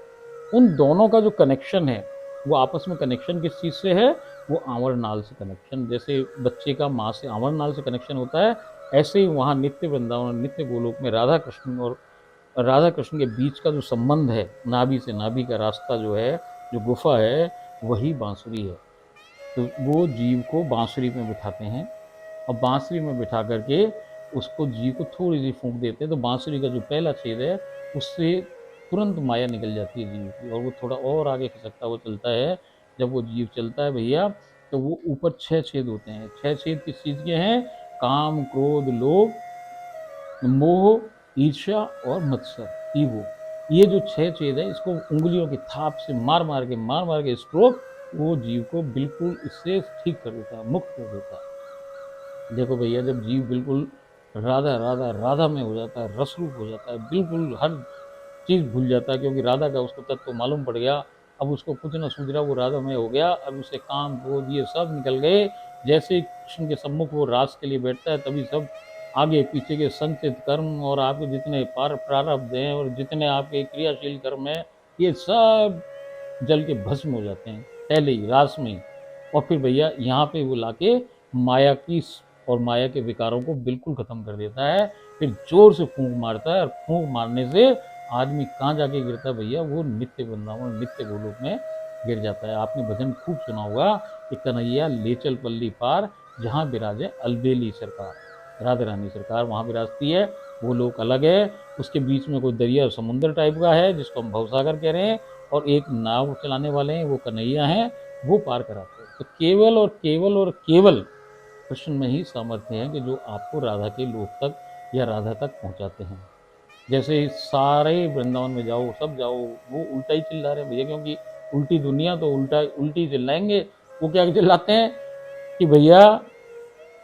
उन दोनों का जो कनेक्शन है, वो आपस में कनेक्शन किस चीज़ से है? वो आंवर नाल से कनेक्शन। जैसे बच्चे का माँ से आंवर नाल से कनेक्शन होता है, ऐसे ही वहाँ नित्य वृंदावन, नित्य गोलोक में राधा कृष्ण के बीच का जो संबंध है, नाभि से नाभि का रास्ता जो है, जो गुफा है, वही बांसुरी है। तो वो जीव को बांसुरी में बिठाते हैं और बांसुरी में बिठा करके उसको जीव को थोड़ी सी फूंक देते हैं, तो बांसुरी का जो पहला छेद है उससे तुरंत माया निकल जाती है जीव की, और वो थोड़ा और आगे खिसकता हुआ चलता है। जब वो जीव चलता है भैया, तो वो ऊपर 6 छेद होते हैं। 6 छेद किस चीज़ के हैं? काम, क्रोध, लोभ, मोह, ईर्ष्या और मत्सर, ईगो। ये जो 6 छेद है, इसको उंगलियों की थाप से मार मार के स्ट्रोक वो जीव को बिल्कुल इससे ठीक कर देता है, मुक्त कर देता है। देखो भैया, जब जीव बिल्कुल राधा राधा राधा में हो जाता है, रसरूप हो जाता है, बिल्कुल हर चीज़ भूल जाता है, क्योंकि राधा का उसको तत्व मालूम पड़ गया। अब उसको कुछ ना सूझ रहा, वो राधा में हो गया। अब उसे काम, क्रोध ये सब निकल गए। जैसे ही कृष्ण के सम्मुख वो रास के लिए बैठता है, तभी सब आगे पीछे के संचित कर्म और आपके जितने प्रारब्ध हैं और जितने आपके क्रियाशील कर्म हैं, ये सब जल के भस्म हो जाते हैं पहले ही रास में ही। और फिर भैया यहाँ पे वो लाके माया की और माया के विकारों को बिल्कुल खत्म कर देता है। फिर जोर से फूंक मारता है, और फूंक मारने से आदमी कहाँ जाके गिरता है भैया? वो नित्य वृंदावन, नित्य गोलोक में गिर जाता है। आपने भजन खूब सुना होगा कि कन्हैया ले चल पल्ली पार, जहाँ विराजे अलबेली सरकार, राधा रानी सरकार वहाँ विराजती है। वो लोक अलग है, उसके बीच में कोई दरिया समुद्र टाइप का है जिसको हम भवसागर कह रहे हैं, और एक नाव चलाने वाले हैं वो कन्हैया हैं, वो पार कराते हैं। तो केवल और केवल और केवल कृष्ण में ही सामर्थ्य है कि जो आपको राधा के लोक तक या राधा तक पहुंचाते हैं। जैसे सारे वृंदावन में जाओ, सब जाओ, वो उल्टा ही चिल्ला रहे हैं भैया, क्योंकि उल्टी दुनिया तो उल्टी चिल्लाएंगे। वो क्या चिल्लाते हैं कि भैया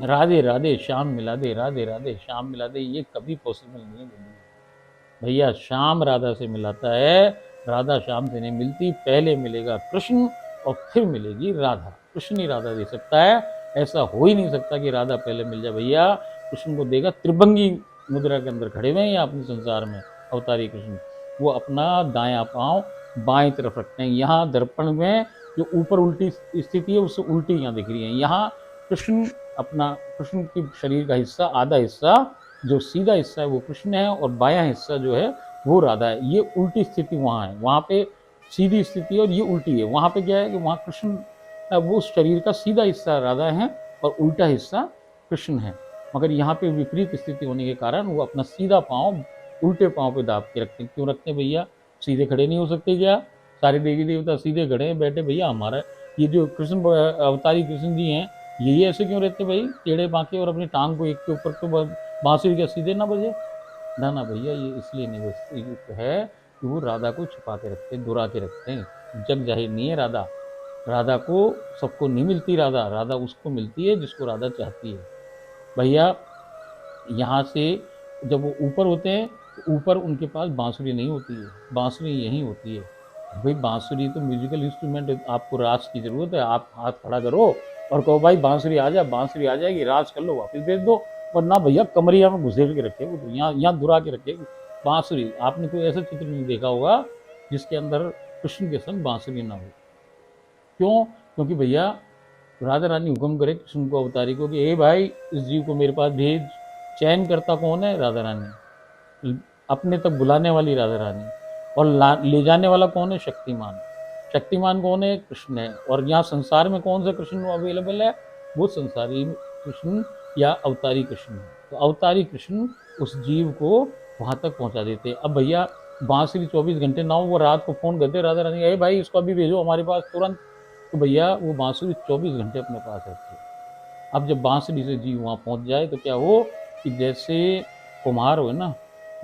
राधे राधे श्याम मिला दे, राधे राधे श्याम मिला दे। ये कभी पॉसिबल नहीं है दुनिया। भैया श्याम राधा से मिलाता है, राधा श्याम से नहीं मिलती। पहले मिलेगा कृष्ण और फिर मिलेगी राधा। कृष्ण ही राधा दे सकता है, ऐसा हो ही नहीं सकता कि राधा पहले मिल जाए। भैया कृष्ण को देगा, त्रिभंगी मुद्रा के अंदर खड़े हुए हैं या अपने संसार में अवतारी कृष्ण। वो अपना दायां पांव बाएं तरफ रखते हैं। यहाँ दर्पण में जो ऊपर उल्टी स्थिति है उससे उल्टी यहाँ दिख रही है। यहाँ कृष्ण अपना, कृष्ण की शरीर का हिस्सा, आधा हिस्सा जो सीधा हिस्सा है वो कृष्ण है, और बायां हिस्सा जो है वो राधा है। ये उल्टी स्थिति वहाँ है, वहाँ पे सीधी स्थिति है और ये उल्टी है। वहाँ पे क्या है कि वहाँ कृष्ण, वो शरीर का सीधा हिस्सा राधा है और उल्टा हिस्सा कृष्ण है। मगर यहाँ पे विपरीत स्थिति होने के कारण वो अपना सीधा पाँव उल्टे पाँव पे दाब के रखते हैं। क्यों रखते हैं भैया? सीधे खड़े नहीं हो सकते क्या? सारे देवी देवता सीधे खड़े हैं बैठे, भैया हमारा ये जो कृष्ण अवतारी कृष्ण जी हैं यही ऐसे क्यों रहते भाई, टेढ़े बांके, और अपनी टांग को एक के ऊपर तो बांसुरी क्या सीधे ना बजे? ना ना भैया, ये इसलिए नहीं बजती है कि वो राधा को छुपा के रखते हैं, दुरा के रखते हैं। जग जाहिर नहीं है राधा। राधा को सबको नहीं मिलती, राधा राधा उसको मिलती है जिसको राधा चाहती है। भैया यहाँ से जब वो ऊपर होते हैं तो ऊपर उनके पास बांसुरी नहीं होती है, बांसुरी यहीं होती है। भाई बांसुरी तो म्यूजिकल इंस्ट्रूमेंट है, आपको रास की ज़रूरत है। आप हाथ खड़ा करो और कहो भाई बांसुरी आ जा, बांसुरी आ जाएगी, रास कर लो, वापस भेज दो। वरना भैया कमरिया में घुसेड़ के रखे, वो तो यहाँ दुरा के रखे बांसुरी। आपने कोई ऐसा चित्र नहीं देखा होगा जिसके अंदर कृष्ण के संग बांसुरी ना हो। क्यों? क्योंकि भैया राधा रानी हुक्म करे कृष्ण को, अवतारी को, कि ए भाई इस जीव को मेरे पास भेज। चयन करता कौन है? राधा रानी। अपने तक बुलाने वाली राधा रानी, और ले जाने वाला कौन है? शक्तिमान। शक्तिमान कौन है? कृष्ण है। और यहाँ संसार में कौन सा कृष्ण अवेलेबल है? वो संसारी कृष्ण या अवतारी कृष्ण है। तो अवतारी कृष्ण उस जीव को वहां तक पहुंचा देते। अब भैया बांसुरी 24 घंटे ना हो, वो रात को फोन करते राधा रानी, अरे भाई इसको अभी भेजो हमारे पास तुरंत। तो भैया वो बांसुरी 24 घंटे अपने पास रहती है। अब जब बांसुरी से जीव वहाँ पहुँच जाए तो क्या हो कि जैसे कुम्हार हो ना,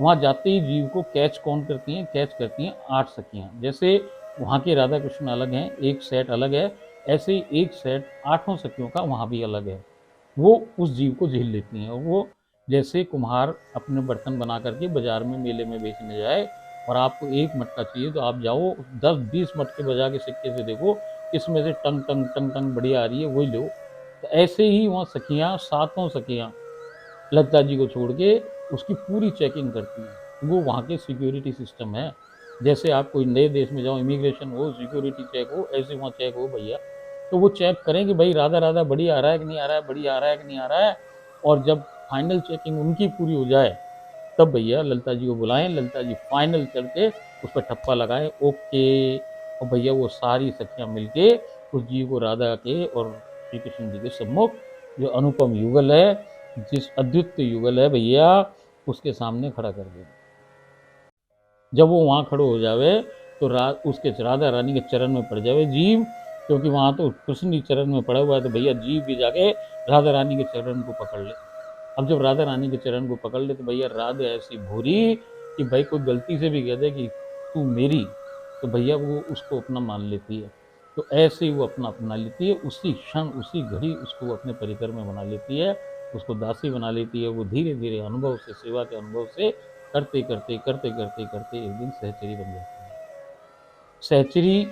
वहाँ जाते ही जीव को कैच कौन करती हैं? कैच करती हैं 8 सखियाँ। जैसे वहाँ के राधा कृष्ण अलग हैं, एक सेट अलग है, ऐसे ही एक सेट 8 सखियों का वहाँ भी अलग है। वो उस जीव को झेल लेती हैं। और वो जैसे कुम्हार अपने बर्तन बना करके बाजार में मेले में बेचने जाए और आपको एक मटका चाहिए तो आप जाओ 10-20 मटके बजा के सिक्के से देखो इसमें से टंग टंग टंग टंग बढ़िया आ रही है, वही लो। तो ऐसे ही वहाँ सखियाँ, 7 सखियाँ ललिता जी को छोड़ के उसकी पूरी चेकिंग करती हैं। वो वहाँ के सिक्योरिटी सिस्टम है। जैसे आप कोई नए देश में जाओ, इमिग्रेशन हो, सिक्योरिटी चेक हो, ऐसे वहाँ चेक हो भैया। तो वो चेक करें कि भाई राधा राधा बढ़िया आ रहा है कि नहीं आ रहा है, बढ़िया आ रहा है कि नहीं आ रहा है। और जब फाइनल चेकिंग उनकी पूरी हो जाए तब भैया ललिता जी को बुलाएं, ललिता जी फाइनल करके उस पर ठप्पा लगाएं, ओके। और भैया वो सारी सखियाँ मिलके उस जीव को राधा के और श्री कृष्ण जी के सम्मुख, जो अनुपम युगल है, जिस अद्वितीय युगल है भैया, उसके सामने खड़ा कर दें। जब वो वहाँ खड़ो हो जावे तो उसके राधा रानी के चरण में पड़ जावे जीव, क्योंकि वहाँ तो कृष्ण जी चरण में पड़ा हुआ है। तो भैया जीव भी जाके राधा रानी के चरण को पकड़ ले। अब जब राधा रानी के चरण को पकड़ ले तो भैया राधा ऐसी भूरी कि भाई कोई गलती से भी कह दे कि तू मेरी, तो भैया वो उसको अपना मान लेती है। तो ऐसे ही वो अपना अपना लेती है, उसी क्षण उसी घड़ी उसको अपने परिकर में बना लेती है, उसको दासी बना लेती है। वो धीरे धीरे अनुभव से, सेवा के अनुभव से करते करते करते करते करते एक दिन सहचरी बन जाती है। सहचरी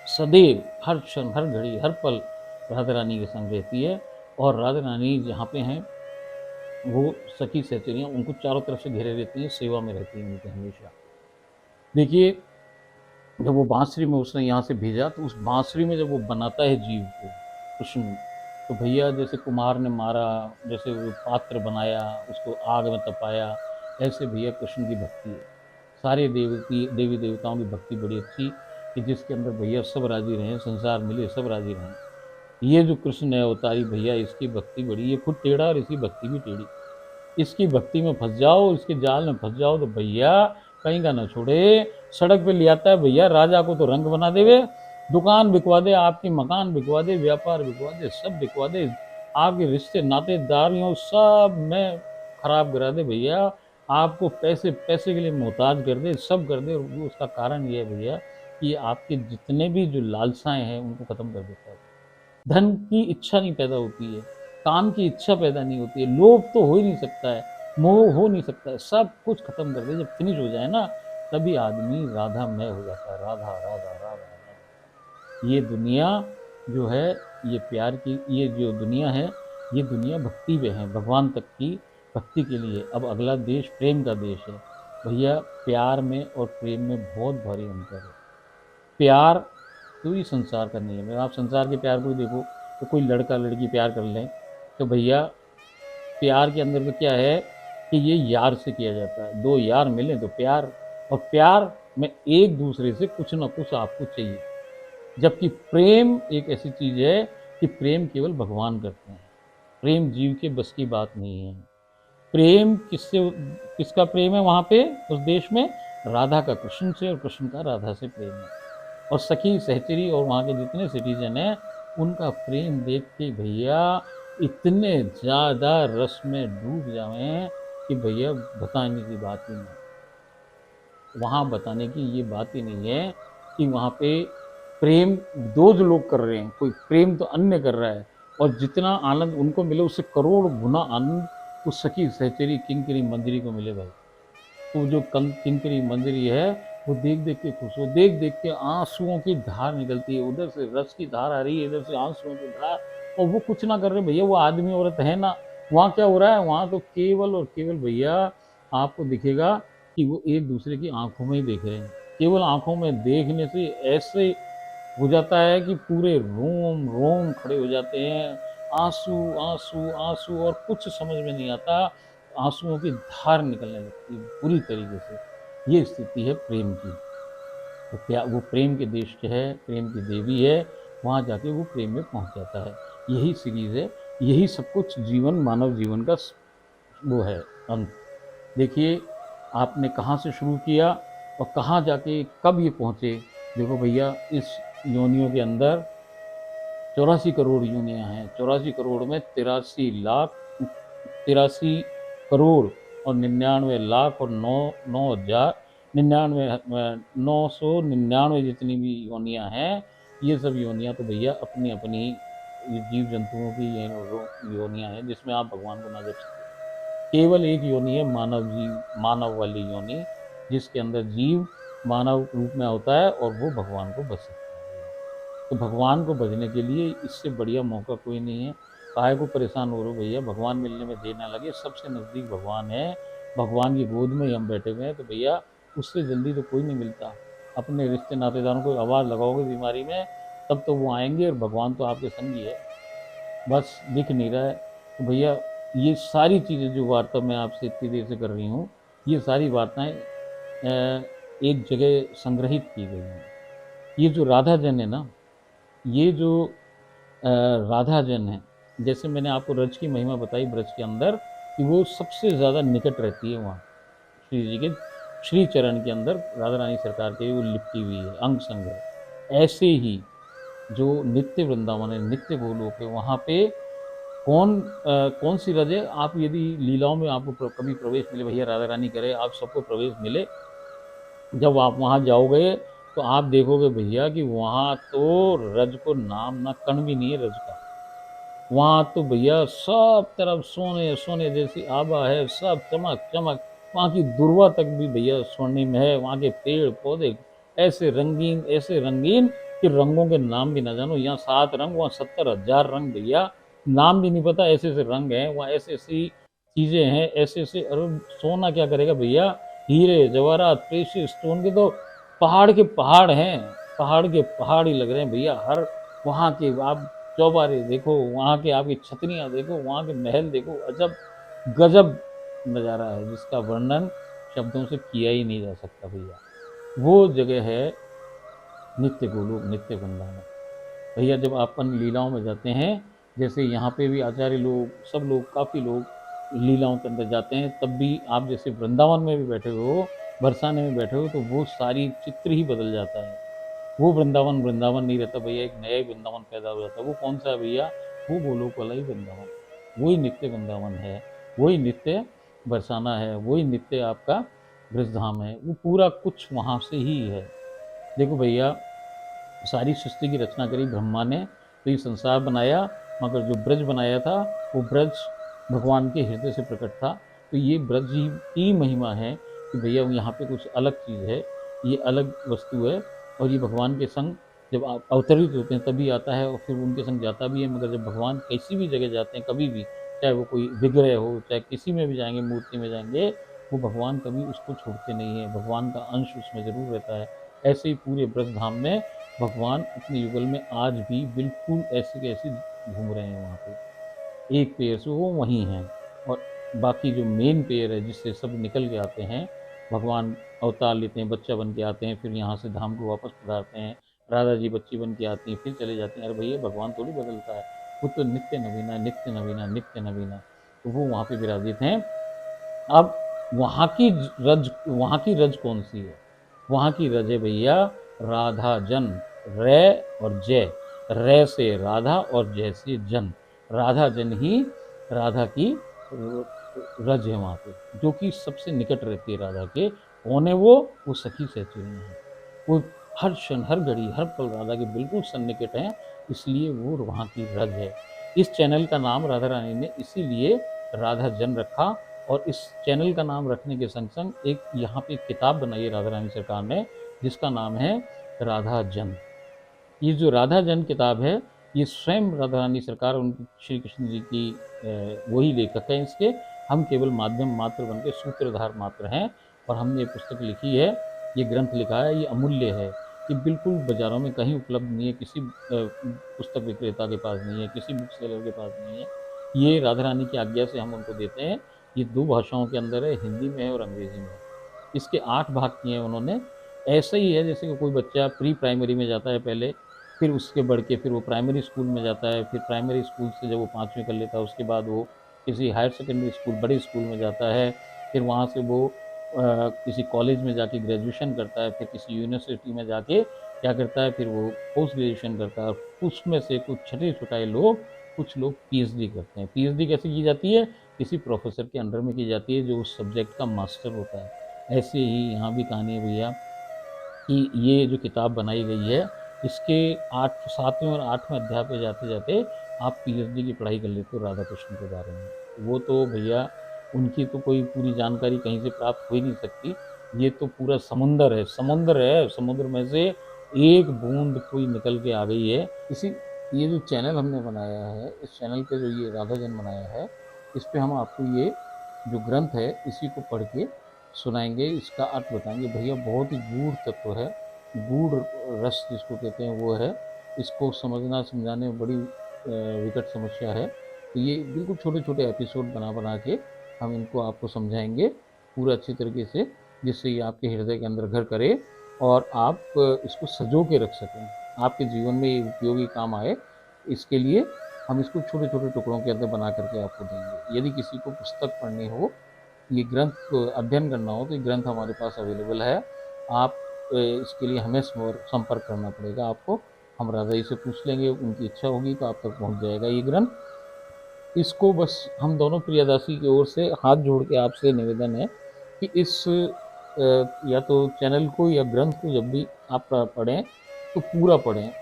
सदैव हर क्षण हर घड़ी हर पल राधा रानी के संग रहती है। और राधा रानी जहाँ पे हैं वो सखी सहचरियाँ उनको चारों तरफ से घेरे रहती हैं, सेवा में रहती हैं उनके हमेशा। देखिए जब वो बांसुरी में उसने यहाँ से भेजा तो उस बांसुरी में जब वो बनाता है जीव को कृष्ण, तो भैया जैसे कुमार ने मारा, जैसे वो पात्र बनाया, उसको आग में तपाया, ऐसे भैया कृष्ण की भक्ति है। सारे देवी देवताओं की भक्ति बड़ी अच्छी कि जिसके अंदर भैया सब राजी रहें, संसार मिले सब राजी रहें। ये जो कृष्ण है अवतारी भैया, इसकी भक्ति बड़ी, ये खुद टेढ़ा और इसकी भक्ति भी टेढ़ी। इसकी भक्ति में फंस जाओ, इसके जाल में फंस जाओ तो भैया कहीं का ना छोड़े। सड़क पे ले आता है भैया, राजा को तो रंग बना देवे, दुकान बिकवा दे, आपकी मकान बिकवा दे, व्यापार बिकवा दे, सब बिकवा दे, आपके रिश्ते नातेदारियों सब में खराब करा दे भैया, आपको पैसे पैसे के लिए मोहताज कर दे, सब कर दे। और उसका कारण ये है भैया कि आपके जितने भी जो लालसाएं हैं उनको खत्म कर देता है। धन की इच्छा नहीं पैदा होती है, काम की इच्छा पैदा नहीं होती है, लोभ तो हो ही नहीं सकता है, मोह हो नहीं सकता है, सब कुछ खत्म कर दे। जब फिनिश हो जाए ना, तभी आदमी राधा मय हो जाता है। राधा राधा राधा राधा। ये दुनिया जो है, ये प्यार की, ये जो दुनिया है, ये दुनिया भक्ति पे है, भगवान तक की भक्ति के लिए। अब अगला देश प्रेम का देश है भैया। प्यार में और प्रेम में बहुत भारी अंतर है। प्यार तो ही संसार का नियम है। आप संसार के प्यार को ही देखो, तो कोई लड़का लड़की प्यार कर लें तो भैया प्यार के अंदर तो क्या है कि ये यार से किया जाता है, दो यार मिले तो प्यार, और प्यार में एक दूसरे से कुछ ना कुछ आपको चाहिए। जबकि प्रेम एक ऐसी चीज है कि प्रेम केवल भगवान करते हैं, प्रेम जीव के बस की बात नहीं है। प्रेम किससे, किसका प्रेम है वहां पे उस देश में? राधा का कृष्ण से और कृष्ण का राधा से प्रेम है। और सखी सहचरी और वहाँ के जितने सिटीजन हैं उनका प्रेम देख के भैया इतने ज़्यादा रस में डूब जाएं कि भैया बताने की बात ही नहीं। वहाँ बताने की ये बात ही नहीं है कि वहाँ पे प्रेम दो जो लोग कर रहे हैं, कोई प्रेम तो अन्य कर रहा है, और जितना आनंद उनको मिले उससे करोड़ गुना आनंद उस सखी सहचरी किंकरी मंजरी को मिले भाई। तो जो किंकरी मंजरी है वो देख देख के खुश हो, देख देख के आंसुओं की धार निकलती है, उधर से रस की धार आ रही है, इधर से आंसुओं की धार, और वो कुछ ना कर रहे भैया, वो आदमी औरत है ना। वहाँ क्या हो रहा है? वहाँ तो केवल और केवल भैया आपको दिखेगा कि वो एक दूसरे की आंखों में ही देख रहे हैं। केवल आंखों में देखने से ऐसे हो जाता है कि पूरे रोम रोम खड़े हो जाते हैं, आंसू आंसू आंसू, और कुछ समझ में नहीं आता, आंसुओं की धार निकलने लगती है बुरी तरीके से। ये स्थिति है प्रेम की। तो क्या वो प्रेम के देश के है, प्रेम की देवी है, वहाँ जाके वो प्रेम में पहुँच जाता है। यही सीरीज है, यही सब कुछ जीवन, मानव जीवन का वो है अंत। देखिए आपने कहाँ से शुरू किया और कहाँ जाके कब ये पहुँचे। देखो भैया, इस योनियों के अंदर 84 करोड़ योनियाँ हैं। 84 करोड़ में 83 करोड़ और 99 लाख और 9,9,000 999 जितनी भी योनियाँ हैं, ये सब योनियाँ तो भैया अपनी अपनी जीव जंतुओं की ये योनियाँ हैं जिसमें आप भगवान को ना जप सकते। केवल एक योनि है मानव वाली योनि, जिसके अंदर जीव मानव रूप में होता है और वो भगवान को बच सकता है। तो भगवान को बचने के लिए इससे बढ़िया मौका कोई नहीं है। काहे को परेशान हो रहे हो भैया, भगवान मिलने में देर ना लगे, सबसे नज़दीक भगवान है, भगवान की गोद में ही हम बैठे हुए हैं। तो भैया उससे जल्दी तो कोई नहीं मिलता। अपने रिश्ते नातेदारों को आवाज़ लगाओगे बीमारी में, तब तो वो आएंगे, और भगवान तो आपके संग ही है, बस दिख नहीं रहा है। तो भैया ये सारी चीज़ें जो वार्ता मैं आपसे इतनी देर से कर रही हूँ, ये सारी वार्ताएं एक जगह संग्रहित की गई हैं। ये जो राधा जन है ना, ये जो राधा जन है, जैसे मैंने आपको ब्रज की महिमा बताई, ब्रज के अंदर कि वो सबसे ज़्यादा निकट रहती है वहाँ श्री जी के श्री चरण के अंदर, राधा रानी सरकार के वो लिपटी हुई है, अंग संग है। ऐसे ही जो नित्य वृंदावन है, नित्य गोलोक है, वहाँ पे कौन सी रज है? आप यदि लीलाओं में आपको कभी प्रवेश मिले, भैया राधा रानी करे आप सबको प्रवेश मिले, जब आप वहाँ जाओगे तो आप देखोगे भैया कि वहाँ तो रज को नाम ना कण भी नहीं है रज का। वहाँ तो भैया सब तरफ सोने सोने जैसी आभा है, सब चमक चमक, वहाँ की दुर्वा तक भी भैया स्वर्णिम है। वहाँ के पेड़ पौधे ऐसे रंगीन कि रंगों के नाम भी ना जानो। यहाँ 7 रंग, वहाँ 70,000 रंग भैया, नाम भी नहीं पता, ऐसे ऐसे रंग हैं वहाँ, ऐसी ऐसी चीजें हैं, ऐसे ऐसे। अरे सोना क्या करेगा भैया, हीरे जवाहरात प्रेशियस स्टोन के तो पहाड़ के पहाड़ हैं, पहाड़ के पहाड़ ही लग रहे हैं भैया। हर वहाँ के आप चौबारे देखो, वहाँ के आपकी छतरियाँ देखो, वहाँ के महल देखो, अजब गजब नज़ारा है जिसका वर्णन शब्दों से किया ही नहीं जा सकता भैया। वो जगह है नित्य गोलोक, नित्य वृंदावन। भैया जब अपन लीलाओं में जाते हैं, जैसे यहाँ पे भी आचार्य लोग, सब लोग, काफ़ी लोग लीलाओं के अंदर जाते हैं, तब भी आप जैसे वृंदावन में भी बैठे हो, बरसाने में बैठे हो, तो वो सारी चित्र ही बदल जाता है। वो वृंदावन वृंदावन नहीं रहता भैया, एक नया ही वृंदावन पैदा हो जाता है। वो कौन सा है भैया? वो गोलोक वाला ही वृंदावन, वही नित्य वृंदावन है, वही नित्य बरसाना है, वही नित्य आपका ब्रजधाम है। वो पूरा कुछ वहाँ से ही है। देखो भैया, सारी सृष्टि की रचना करी ब्रह्मा ने, तो ये संसार बनाया, मगर जो ब्रज बनाया था वो ब्रज भगवान के हृदय से प्रकट था। तो ये ब्रज ही की महिमा है कि भैया यहाँ पे कुछ अलग चीज़ है, ये अलग वस्तु है, और ये भगवान के संग जब आप अवतरित होते हैं तभी आता है, और फिर उनके संग जाता भी है। मगर जब भगवान किसी भी जगह जाते हैं, कभी भी, चाहे वो कोई विग्रह हो, चाहे किसी में भी जाएंगे, मूर्ति में जाएंगे, वो भगवान कभी उसको छोड़ते नहीं है, भगवान का अंश उसमें ज़रूर रहता है। ऐसे ही पूरे ब्रज धाम में भगवान अपने युगल में आज भी बिल्कुल ऐसे के ऐसे घूम रहे हैं वहाँ पे, एक पेड़ से वो वहीं हैं। और बाकी जो मेन पेड़ है जिससे सब निकल के आते हैं, भगवान अवतार लेते हैं, बच्चा बन के आते हैं, फिर यहाँ से धाम को वापस पधारते हैं, राधा जी बच्ची बन के आती हैं, फिर चले जाते हैं। अरे भैया, भगवान थोड़ी बदलता है, वो तो नित्य नवीना, नित्य नवीना, नित्य नवीना। तो वो वहाँ पे विराजित हैं। अब वहाँ की रज कौन सी है? वहाँ की रज है भैया राधा जन, रे और जय, रे से राधा और जय से जन। राधा जन ही राधा की रज है वहाँ पे, जो कि सबसे निकट रहती है राधा के। कौन है वो सखी सहचरी है। वो हर क्षण, हर घड़ी, हर पल राधा के बिल्कुल सन्निकट हैं, इसलिए वो वहाँ की रज है। इस चैनल का नाम राधा रानी ने इसीलिए राधा जन रखा। और इस चैनल का नाम रखने के संग संग एक यहाँ पे किताब बनाई है राधा रानी सरकार ने, जिसका नाम है राधा जन। ये जो राधा जन किताब है, ये स्वयं राधा रानी सरकार, उनकी श्री कृष्ण जी की वही लेखक हैं इसके। हम केवल माध्यम मात्र बन के सूत्रधार मात्र हैं। और हमने ये पुस्तक लिखी है, ये ग्रंथ लिखा है, ये अमूल्य है। ये बिल्कुल बाज़ारों में कहीं उपलब्ध नहीं है, किसी पुस्तक विक्रेता के पास नहीं है, किसी बुक सेलर के पास नहीं है। ये राधा रानी की आज्ञा से हम उनको देते हैं। ये 2 भाषाओं के अंदर है, हिंदी में है और अंग्रेज़ी में है। इसके 8 भाग किए हैं उन्होंने। ऐसा ही है जैसे कि कोई बच्चा प्री प्राइमरी में जाता है पहले, फिर उसके बढ़ के फिर वो प्राइमरी स्कूल में जाता है, फिर प्राइमरी स्कूल से जब वो 5वीं कर लेता है, उसके बाद वो किसी हायर सेकेंडरी स्कूल, बड़े स्कूल में जाता है, फिर वहाँ से वो किसी कॉलेज में जाके ग्रेजुएशन करता है, फिर किसी यूनिवर्सिटी में जाके क्या करता है, फिर वो पोस्ट ग्रेजुएशन करता है। और उसमें से कुछ छठे-छुटाए लोग, कुछ लोग पीएचडी करते हैं। पीएचडी कैसे की जाती है? किसी प्रोफेसर के अंडर में की जाती है, जो उस सब्जेक्ट का मास्टर होता है। ऐसे ही यहाँ भी कहानी है भैया, कि ये जो किताब बनाई गई है, इसके 7वें और 8वें अध्याय पे जाते-जाते आप पीएचडी की पढ़ाई कर लेते हो राधा कृष्ण के बारे में। वो तो भैया, उनकी तो कोई पूरी जानकारी कहीं से प्राप्त हो ही नहीं सकती। ये तो पूरा समुंदर है, समुंदर है, समुद्र में से एक बूंद कोई निकल के आ गई है। ये जो चैनल हमने बनाया है, इस चैनल पे जो ये राधा जन बनाया है, इस पे हम आपको ये जो ग्रंथ है, इसी को पढ़ के सुनाएंगे, इसका अर्थ बताएंगे। भैया बहुत ही गूढ़ तत्व है, गूढ़ रस जिसको कहते हैं वो है। इसको समझना समझाने में बड़ी विकट समस्या है। तो ये बिल्कुल छोटे छोटे एपिसोड बना बना के हम इनको आपको समझाएंगे पूरा अच्छी तरीके से, जिससे ये आपके हृदय के अंदर घर करे और आप इसको सजो के रख सकें, आपके जीवन में ये उपयोगी काम आए। इसके लिए हम इसको छोटे छोटे टुकड़ों के अंदर बना करके आपको देंगे। यदि किसी को पुस्तक पढ़नी हो, ये ग्रंथ को अध्ययन करना हो, तो ये ग्रंथ हमारे पास अवेलेबल है। आप इसके लिए हमें संपर्क करना पड़ेगा आपको। हम राधा जी से पूछ लेंगे, उनकी इच्छा होगी तो आप तक पहुंच जाएगा ये ग्रंथ। इसको बस हम दोनों प्रियदासी की ओर से हाथ जोड़ के आपसे निवेदन है कि इस या तो चैनल को या ग्रंथ को जब भी आप पढ़ें तो पूरा पढ़ें।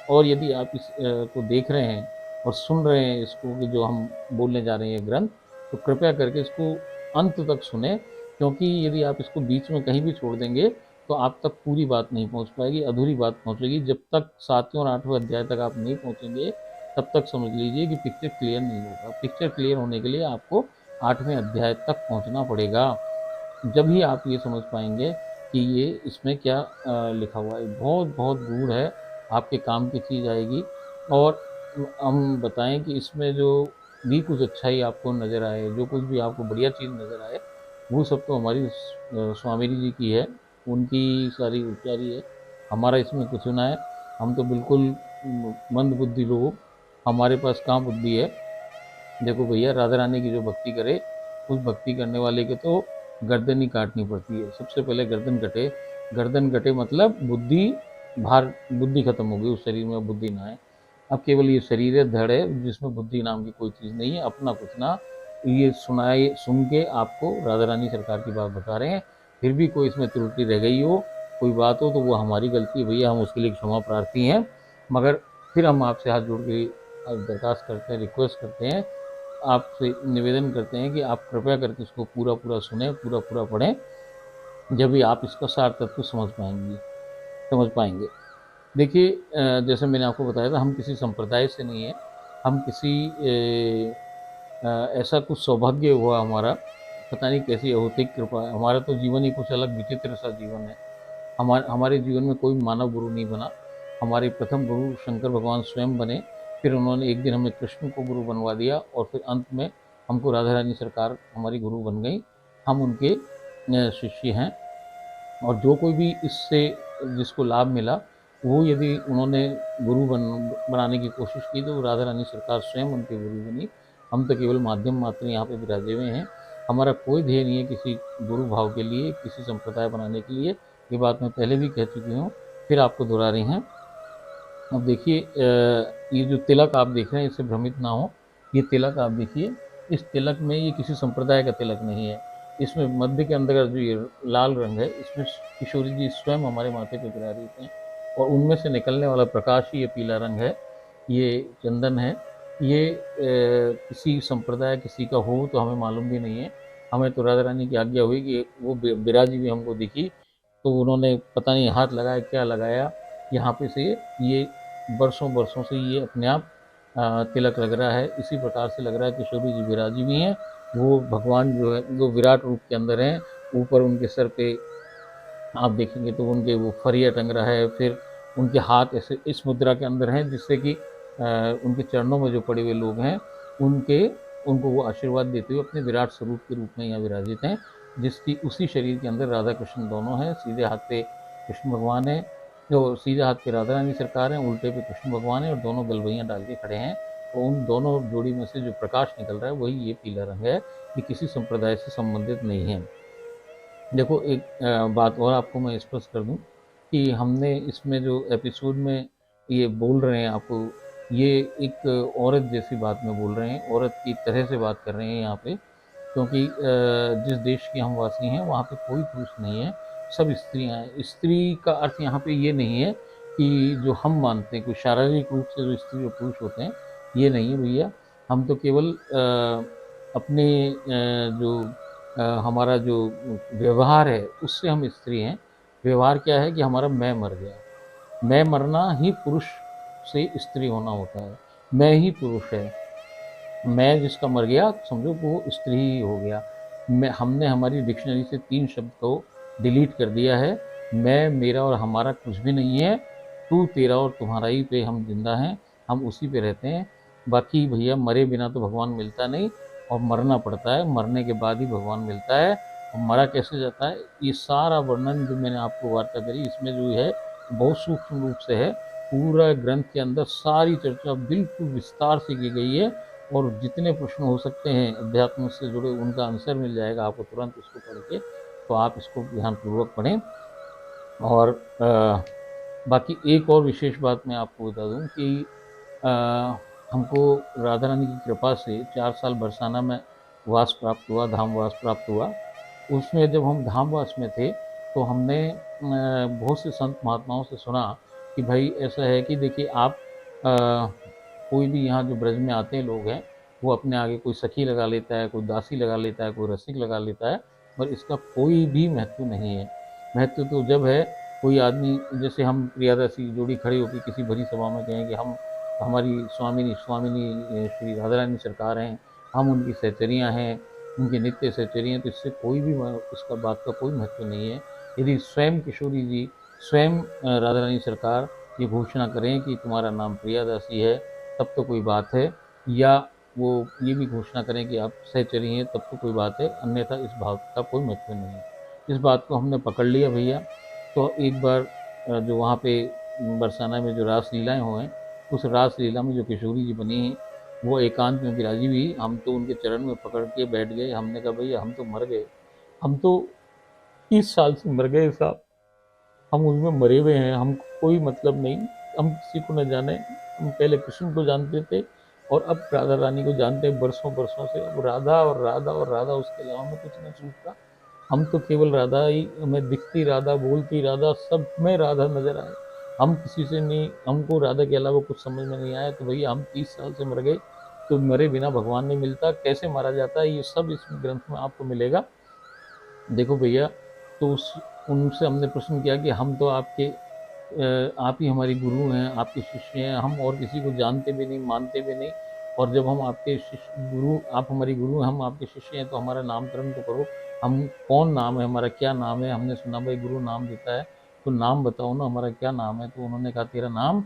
और यदि आप इस को देख रहे हैं और सुन रहे हैं इसको, कि जो हम बोलने जा रहे हैं ये ग्रंथ, तो कृपया करके इसको अंत तक सुने। क्योंकि यदि आप इसको बीच में कहीं भी छोड़ देंगे तो आप तक पूरी बात नहीं पहुंच पाएगी, अधूरी बात पहुंचेगी। जब तक 7वें और 8वें अध्याय तक आप नहीं पहुंचेंगे, तब तक समझ लीजिए कि पिक्चर क्लियर नहीं होगा। पिक्चर क्लियर होने के लिए आपको 8वें अध्याय तक पहुंचना पड़ेगा, जब ही आप ये समझ पाएंगे कि ये इसमें क्या लिखा हुआ है। बहुत बहुत गूढ़ है, आपके काम की चीज़ आएगी। और हम बताएं कि इसमें जो भी कुछ अच्छाई आपको नज़र आए, जो कुछ भी आपको बढ़िया चीज़ नज़र आए, वो सब तो हमारी स्वामी जी की है, उनकी सारी उपचारी है। हमारा इसमें कुछ ना है। हम तो बिल्कुल मंद बुद्धि लोग, हमारे पास कहाँ बुद्धि है। देखो भैया, राधा रानी की जो भक्ति करे, उस भक्ति करने वाले के तो गर्दन ही काटनी पड़ती है। सबसे पहले गर्दन कटे। गर्दन कटे मतलब बुद्धि भार, बुद्धि खत्म हो गई, उस शरीर में बुद्धि ना है। अब केवल ये शरीर है, धड़ है, जिसमें बुद्धि नाम की कोई चीज़ नहीं है, अपना कुछ ना। ये सुनाए, सुन के आपको राधा रानी सरकार की बात बता रहे हैं। फिर भी कोई इसमें त्रुटि रह गई हो, कोई बात हो, तो वो हमारी गलती है भैया, हम उसके लिए क्षमा प्रार्थी हैं। मगर फिर हम आपसे हाथ जोड़ के दरखास्त करते हैं, रिक्वेस्ट करते हैं, आपसे निवेदन करते हैं कि आप कृपया करके इसको पूरा पूरा सुने, पूरा पूरा पढ़ें, जब भी आप इसका सार तत्व समझ पाएंगे। देखिए, जैसे मैंने आपको बताया था, हम किसी संप्रदाय से नहीं है, हम किसी ऐसा कुछ सौभाग्य हुआ हमारा, पता नहीं कैसी अलौकिक कृपा है, हमारा तो जीवन ही कुछ अलग विचित्र सा जीवन है। हमारे जीवन में कोई मानव गुरु नहीं बना। हमारे प्रथम गुरु शंकर भगवान स्वयं बने, फिर उन्होंने एक दिन हमें कृष्ण को गुरु बनवा दिया, और फिर अंत में हमको राधा रानी सरकार हमारी गुरु बन गई। हम उनके शिष्य हैं। और जो कोई भी इससे जिसको लाभ मिला, वो यदि उन्होंने गुरु बनाने की कोशिश की, तो राधा रानी सरकार स्वयं उनके गुरु बनी। हम तो केवल माध्यम मात्र यहाँ पे विराजे हुए हैं। हमारा कोई ध्येय नहीं है किसी गुरु भाव के लिए, किसी संप्रदाय बनाने के लिए। ये बात मैं पहले भी कह चुकी हूँ, फिर आपको दोहरा रही हैं। अब देखिए, ये जो तिलक आप देख रहे हैं, इससे भ्रमित ना हो। ये तिलक आप देखिए, इस तिलक में ये किसी संप्रदाय का तिलक नहीं है। इसमें मध्य के अंदर जो ये लाल रंग है, इसमें किशोरी जी स्वयं हमारे माथे पे विराजित हैं, और उनमें से निकलने वाला प्रकाश ही ये पीला रंग है, ये चंदन है। ये किसी संप्रदाय किसी का हो तो हमें मालूम भी नहीं है। हमें तो राधा रानी की आज्ञा हुई कि वो बिराजी भी हमको दिखी, तो उन्होंने पता नहीं हाथ लगाया क्या लगाया, यहाँ पे से ये बरसों बरसों से ये अपने आप तिलक लग रहा है। इसी प्रकार से लग रहा है किशोरी जी विराजी भी हैं। वो भगवान जो है, वो विराट रूप के अंदर हैं। ऊपर उनके सर पे आप देखेंगे तो उनके वो फरिया टंग रहा है, फिर उनके हाथ ऐसे इस मुद्रा के अंदर हैं, जिससे कि उनके चरणों में जो पड़े हुए लोग हैं, उनको वो आशीर्वाद देते हुए अपने विराट स्वरूप के रूप में यहाँ विराजित हैं। जिसकी उसी शरीर के अंदर राधा कृष्ण दोनों हैं। सीधे हाथ पे कृष्ण भगवान है, जो सीधे हाथ पे राधा रानी सरकार हैं, उल्टे पे कृष्ण भगवान है, और दोनों गलवैयाँ डाल के खड़े हैं। तो उन दोनों जोड़ी में से जो प्रकाश निकल रहा है, वही ये पीला रंग है। ये किसी संप्रदाय से संबंधित नहीं है। देखो, एक बात और आपको मैं स्पष्ट कर दूं कि हमने इसमें जो एपिसोड में ये बोल रहे हैं आपको, ये एक औरत जैसी बात में बोल रहे हैं, औरत की तरह से बात कर रहे हैं यहाँ पे। क्योंकि जिस देश के हम वासी हैं, वहाँ पे कोई पुरुष नहीं है, सब स्त्रियाँ हैं। स्त्री का अर्थ यहाँ पे ये नहीं है कि जो हम मानते हैं, कोई शारीरिक रूप से जो स्त्री और पुरुष होते हैं, ये नहीं है भैया। हम तो केवल अपने जो हमारा जो व्यवहार है, उससे हम स्त्री हैं। व्यवहार क्या है कि हमारा मैं मर गया। मैं मरना ही पुरुष से स्त्री होना होता है। मैं ही पुरुष है। मैं जिसका मर गया, समझो वो स्त्री ही हो गया। मैं हमने हमारी डिक्शनरी से 3 शब्द को डिलीट कर दिया है। मैं, मेरा और हमारा कुछ भी नहीं है। तू, तेरा और तुम्हारा ही पे हम जिंदा हैं, हम उसी पे रहते हैं। बाकी भैया, मरे बिना तो भगवान मिलता नहीं, और मरना पड़ता है। मरने के बाद ही भगवान मिलता है। और मरा कैसे जाता है, ये सारा वर्णन जो मैंने आपको वार्ता करी, इसमें जो है बहुत सूक्ष्म रूप से है। पूरा ग्रंथ के अंदर सारी चर्चा बिल्कुल विस्तार से की गई है, और जितने प्रश्न हो सकते हैं अध्यात्म से जुड़े, उनका आंसर मिल जाएगा आपको तुरंत इसको पढ़ के। तो आप इसको ध्यानपूर्वक पढ़ें। और बाकी एक और विशेष बात मैं आपको बता दूं कि हमको राधा रानी की कृपा से 4 साल बरसाना में वास प्राप्त हुआ, धाम वास प्राप्त हुआ। उसमें जब हम धामवास में थे, तो हमने बहुत से संत महात्माओं से सुना कि भाई ऐसा है कि देखिए, आप कोई भी यहाँ जो ब्रज में आते हैं लोग हैं, वो अपने आगे कोई सखी लगा लेता है, कोई दासी लगा लेता है, कोई रसिक लगा लेता है, पर इसका कोई भी महत्व नहीं है। महत्व तो जब है, कोई आदमी, जैसे हम प्रियादासी जोड़ी खड़ी होकर किसी भरी सभा में कहें कि हम, हमारी स्वामिनी श्री राधा रानी सरकार हैं, हम उनकी सहचरियाँ हैं, उनके नित्य सहचरी हैं, तो इससे कोई भी इसका बात का कोई महत्व नहीं है। यदि स्वयं किशोरी जी, स्वयं राधा रानी सरकार ये घोषणा करें कि तुम्हारा नाम प्रियादासी है, तब तो कोई बात है। या वो ये भी घोषणा करें कि आप सहचरी हैं, तब तो कोई बात है, अन्यथा इस भाव का कोई महत्व नहीं है। इस बात को हमने पकड़ लिया भैया। तो एक बार जो वहाँ पे बरसाना में जो रास लीलाएँ हुए, उस रास लीला में जो किशोरी जी बनी हैं, वो एकांत में विराजी हुई। हम तो उनके चरण में पकड़ के बैठ गए। हमने कहा भैया हम तो मर गए, हम तो 30 साल से मर गए साहब, हम उसमें मरे हुए हैं, हमको कोई मतलब नहीं, हम किसी को न जाने। हम पहले कृष्ण को जानते थे और अब राधा रानी को जानते हैं बरसों बरसों से। अब राधा और राधा और राधा, उसके अलावा हमें कुछ नहीं सूझता। हम तो केवल राधा ही, हमें दिखती राधा, बोलती राधा, सब में राधा नजर आए। हम किसी से नहीं, हमको राधा के अलावा कुछ समझ में नहीं आया। तो भैया हम 30 साल से मर गए, तो मरे बिना भगवान नहीं मिलता, कैसे मारा जाता है, ये सब इस ग्रंथ में आपको मिलेगा। देखो भैया, तो उनसे हमने प्रश्न किया कि हम तो आपके आप ही हमारी गुरु हैं, आपके शिष्य हैं, हम और किसी को जानते भी नहीं, मानते भी नहीं। और जब हम आपके शिष्य गुरु, आप हमारी गुरु हैं, हम आपके शिष्य हैं, तो हमारा नामकरण तो करो। हम कौन नाम है हमारा, क्या नाम है? हमने सुना भाई गुरु नाम देता है, तो नाम बताओ ना, हमारा क्या नाम है? तो उन्होंने कहा तेरा नाम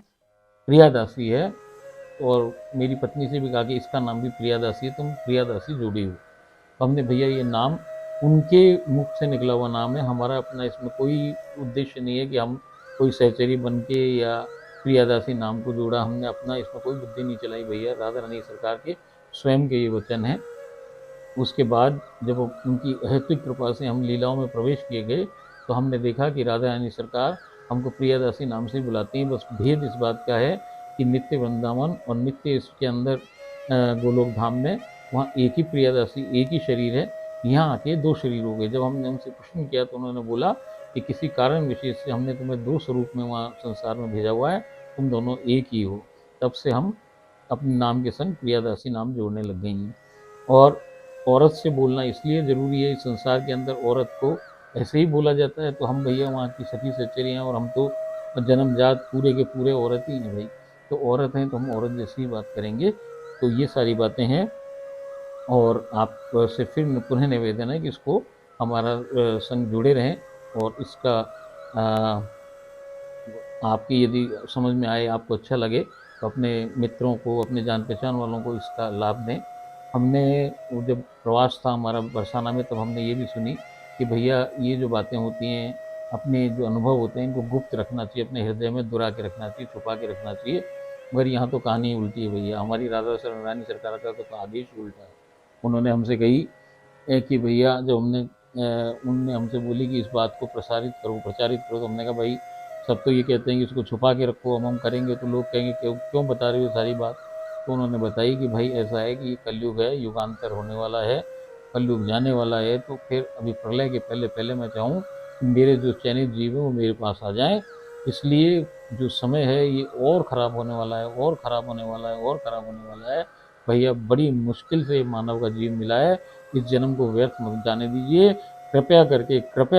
प्रियादासी है। और मेरी पत्नी से भी कहा कि इसका नाम भी प्रियादासी है, तुम प्रियादासी जोड़ी हो। हमने भैया ये नाम उनके मुख से निकला हुआ नाम है, हमारा अपना इसमें कोई उद्देश्य नहीं है कि हम कोई सहचरी बन के या प्रियादासी नाम को जोड़ा। हमने अपना इसमें कोई बुद्धि नहीं चलाई भैया, राधा रानी सरकार के स्वयं के ये वचन है। उसके बाद जब उनकी अहेतुक कृपा से हम लीलाओं में प्रवेश किए गए, तो हमने देखा कि राधा रानी सरकार हमको प्रियादासी नाम से बुलाती हैं। बस भेद इस बात का है कि नित्य वृंदावन और नित्य इसके अंदर गोलोक धाम में, वहाँ एक ही प्रियादासी, एक ही शरीर है। यहाँ आके दो शरीर हो गए। जब हमने उनसे प्रश्न किया तो उन्होंने बोला कि किसी कारण विशेष से हमने तुम्हें दो स्वरूप में वहाँ संसार में भेजा हुआ है, तुम दोनों एक ही हो। तब से हम अपने नाम के संग प्रियादासी नाम जोड़ने लग गई हैं। और औरत से बोलना इसलिए ज़रूरी है, इस संसार के अंदर औरत को ऐसे ही बोला जाता है। तो हम भैया वहाँ की सखी सचेरी हैं, और हम तो जन्मजात पूरे के पूरे औरत ही हैं भाई। तो औरत हैं तो हम औरत जैसी ही बात करेंगे। तो ये सारी बातें हैं। और आप से फिर पुनः निवेदन है कि इसको हमारा संग जुड़े रहें। और इसका आपकी यदि समझ में आए, आपको अच्छा लगे, तो अपने मित्रों को, अपने जान पहचान वालों को इसका लाभ दें। हमने जब प्रवास था हमारा बरसाना में, तब हमने ये भी सुनी कि भैया ये जो बातें होती हैं, अपने जो अनुभव होते हैं, इनको गुप्त रखना चाहिए, अपने हृदय में दुरा के रखना चाहिए, छुपा के रखना चाहिए। मगर यहाँ तो कहानी उल्टी है भैया, हमारी राधा रानी सरकार का तो आदेश उल्टा है। उन्होंने हमसे कही कि भैया, जब उनने हमसे बोली कि इस बात को प्रसारित करो, प्रचारित करो, तो हमने कहा भाई सब तो ये कहते हैं कि इसको छुपा के रखो, हम करेंगे तो लोग कहेंगे क्यों क्यों बता रहे हो सारी बात। तो उन्होंने बताई कि भाई ऐसा है कि ये कलयुग है, युगांतर होने वाला है, कलयुग जाने वाला है। तो फिर अभी प्रलय के पहले पहले मैं चाहूँ कि मेरे जो चयनित जीव हैं वो मेरे पास आ जाएं। इसलिए जो समय है ये और ख़राब होने वाला है, और ख़राब होने वाला है, और ख़राब होने वाला है। भैया बड़ी मुश्किल से मानव का जीव मिला है, इस जन्म को व्यर्थ मत जाने दीजिए। कृपया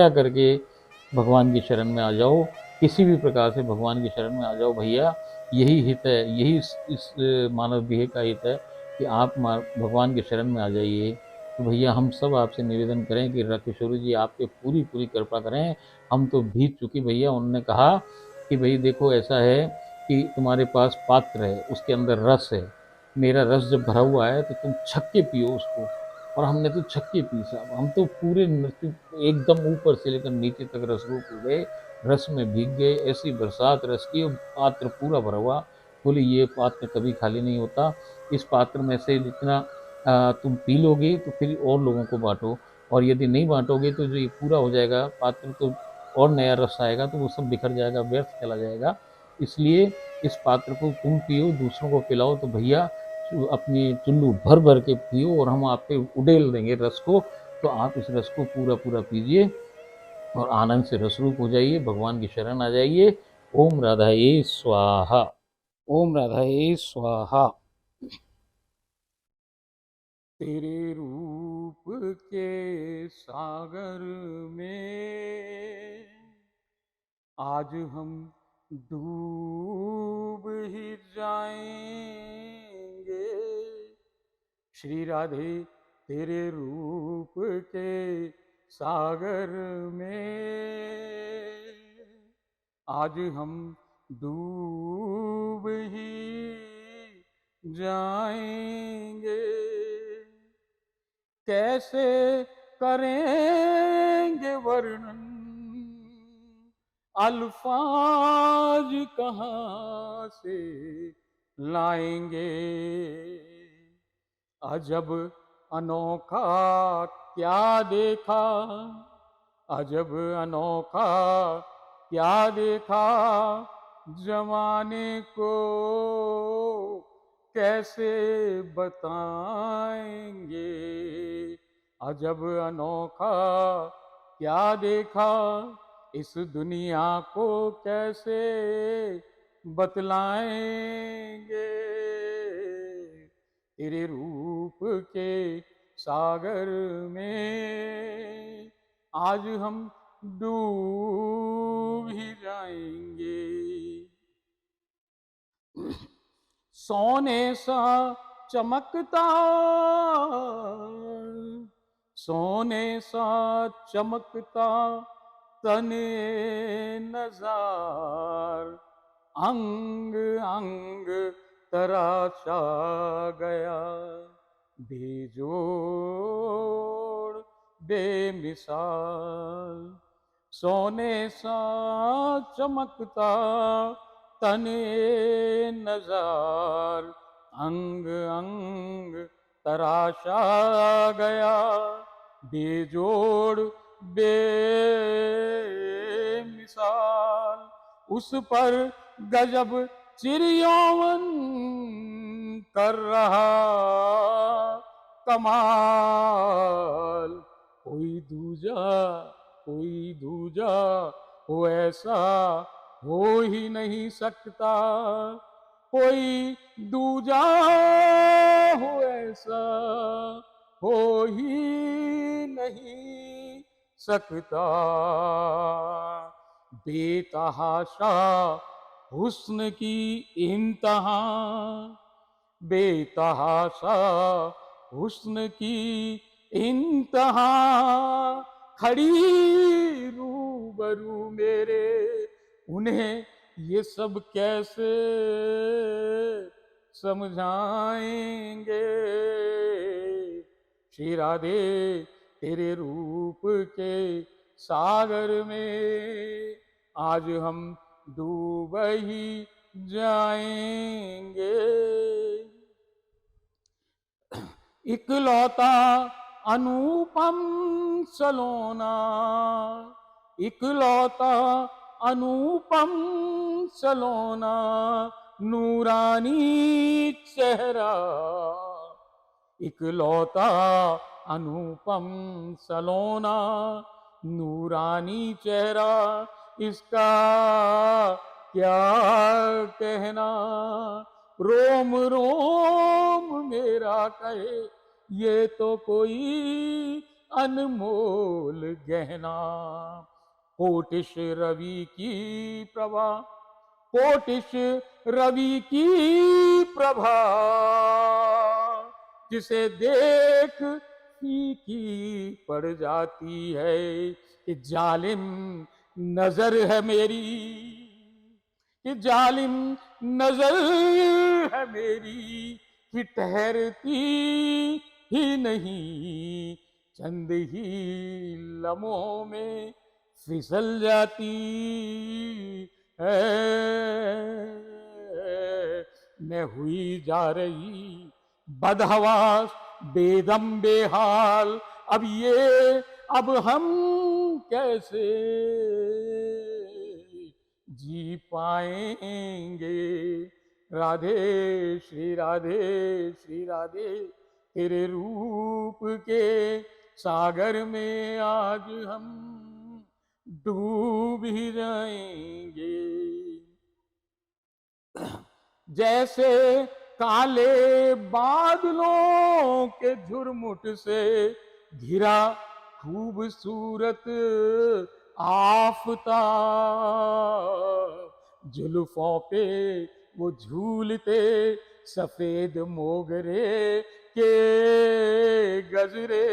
करके भगवान की शरण में आ जाओ, किसी भी प्रकार से भगवान की शरण में आ जाओ भैया। यही हित है, यही इस मानव देह का हित है कि आप भगवान की शरण में आ जाइए। तो भैया हम सब आपसे निवेदन करें कि किशोरी जी आप पे पूरी पूरी कृपा करें। हम तो भीग चुकी भैया। उन्होंने कहा कि भाई देखो ऐसा है कि तुम्हारे पास पात्र है, उसके अंदर रस है, मेरा रस जब भरा हुआ है तो तुम छक्के पियो उसको। और हमने तो छक्के पी साहब, हम तो पूरे नृत्य एकदम ऊपर से लेकर नीचे तक रसरूप हो गए, रस में भीग गए। ऐसी बरसात रस की, पात्र पूरा भरा हुआ। बोले ये पात्र कभी खाली नहीं होता, इस पात्र में से जितना तुम पी लोगे तो फिर और लोगों को बांटो, और यदि नहीं बांटोगे तो जो ये पूरा हो जाएगा पात्र, तो और नया रस आएगा तो वो सब बिखर जाएगा, व्यर्थ चला जाएगा। इसलिए इस पात्र को तुम पियो, दूसरों को पिलाओ। तो भैया अपनी चुल्लू भर भर के पियो, और हम आप पे उड़ेल देंगे रस को। तो आप इस रस को पूरा पूरा पीजिए और आनंद से रसरूप हो जाइए, भगवान की शरण आ जाइए। ओम राधाये स्वाहा। ओम राधाये स्वाहा। तेरे रूप के सागर में आज हम डूब ही जाएंगे। श्री राधे तेरे रूप के सागर में आज हम डूब ही जाएंगे। कैसे करेंगे वर्णन, अल्फाज कहाँ से लाएंगे। अजब अनोखा क्या देखा, अजब अनोखा क्या देखा, जमाने को कैसे बताएंगे। अजब अनोखा क्या देखा, इस दुनिया को कैसे बतलाएंगे। तेरे रूप के सागर में आज हम डूब ही जाएंगे। सोने सा चमकता, सोने सा चमकता तने नजार, अंग अंग तराशा गया, बेजोड़ बेमिसाल। सोने सा चमकता तने नजार, अंग अंग तराशा गया, बेजोड़ बेमिसाल। उस पर गजब चिड़ियावन कर रहा कमाल। कोई दूजा हो ऐसा हो ही नहीं सकता, कोई दूजा हो ऐसा हो ही नहीं सकता। बेतहाशा हुस्न की इंतहा, बेतहाशा हुस्न की इंतहा, खड़ी रूबरू मेरे, उन्हें ये सब कैसे समझाएंगे। श्री राधे तेरे रूप के सागर में आज हम डूब ही जाएंगे। इकलौता अनुपम सलोना, इकलौता अनुपम सलोना, नूरानी चेहरा, इकलौता अनुपम सलोना, नूरानी चेहरा, इसका क्या कहना। रोम रोम मेरा कहे ये तो कोई अनमोल गहना। कोटिश रवि की प्रभा, कोटिश रवि की प्रभा, जिसे देख फीकी पड़ जाती है। कि जालिम नजर है मेरी, कि जालिम नजर है मेरी, कि ठहरती ही नहीं, चंद ही लम्हों में फिसल जाती है। मैं हुई जा रही बदहवास बेदम बेहाल, अब हम कैसे जी पाएंगे। राधे श्री राधे श्री राधे तेरे रूप के सागर में आज हम डूब ही जाएंगे। जैसे काले बादलों के झुरमुट से घिरा खूबसूरत आफताब, जुल्फों पे वो झूलते सफेद मोगरे के गजरे,